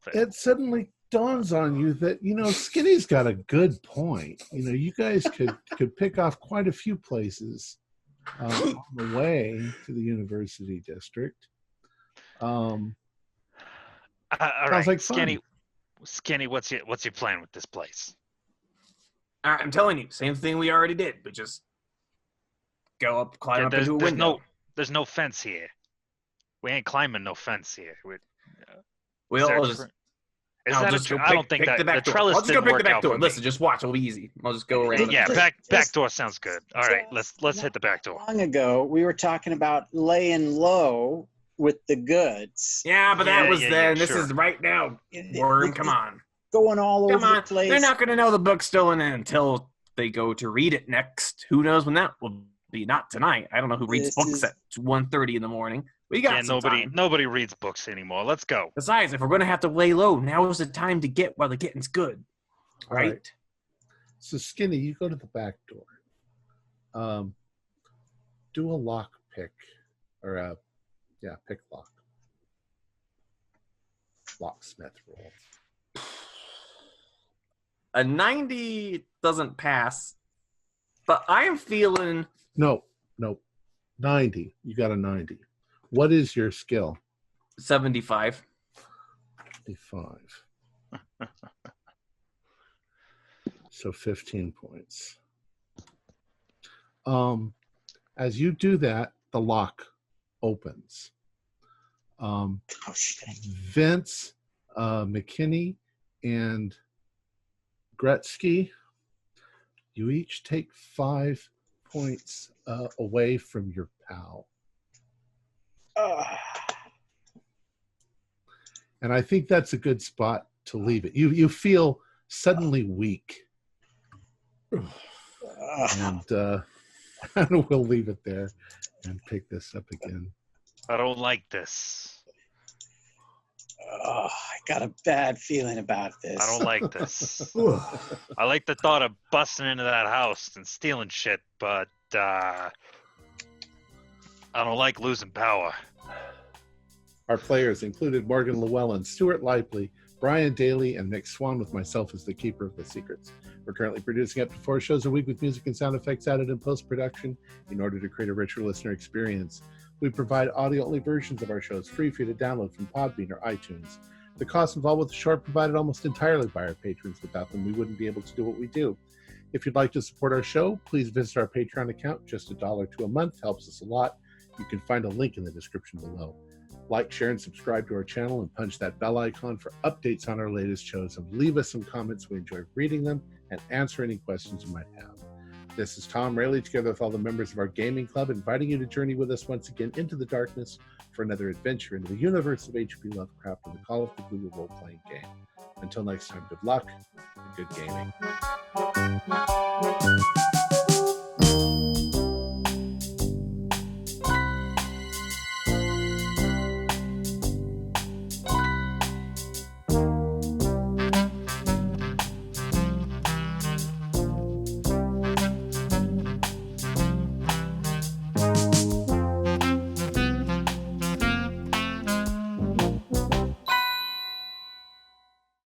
fail. It suddenly dawns on you that, Skinny's got a good point. You guys could pick off quite a few places on the way to the university district. All right, like Skinny, what's your plan with this place? I'm telling you, same thing we already did, but just go up, climb up into a window. There's no fence here. We ain't climbing no fence here. I'll just go pick the trellis didn't work out for me. Listen, just watch. It'll be easy. I'll just go around. Yeah, back door sounds good. All right, let's hit the back door. Long ago, we were talking about laying low with the goods. Yeah, but that was then. This is right now. Worm, come on. Going all over the place. They're not going to know the book's still in it until they go to read it next. Who knows when that will be? Not tonight. I don't know who reads books at 1:30 in the morning. We got nobody reads books anymore. Let's go. Besides, if we're going to have to lay low, now is the time to get while the getting's good. Right? So, Skinny, you go to the back door. Do a lock pick. Or, pick lock. Locksmith roll. A 90 doesn't pass, but I am feeling... No. 90. You got a 90. What is your skill? 75. 75. So 15 points. As you do that, the lock opens. Vince, McKinney, and Gretzky, you each take 5 points away from your pal. And I think that's a good spot to leave it. You feel suddenly weak. And we'll leave it there and pick this up again. I don't like this. I got a bad feeling about this. I don't like this. I like the thought of busting into that house and stealing shit, but I don't like losing power. Our players included Morgan Llewellyn, Stuart Lively, Brian Daly, and Nick Swan, with myself as the keeper of the secrets. We're currently producing up to 4 shows a week with music and sound effects added in post-production in order to create a richer listener experience. We provide audio-only versions of our shows free for you to download from Podbean or iTunes. The costs involved with the show are provided almost entirely by our patrons. Without them, we wouldn't be able to do what we do. If you'd like to support our show, please visit our Patreon account. Just $1 a month helps us a lot. You can find a link in the description below. Like, share, and subscribe to our channel, and punch that bell icon for updates on our latest shows, and leave us some comments. We enjoy reading them and answer any questions you might have. This is Tom Rayleigh, together with all the members of our gaming club, inviting you to journey with us once again into the darkness for another adventure into the universe of H.P. Lovecraft and the Call of Cthulhu role-playing game. Until next time, good luck and good gaming.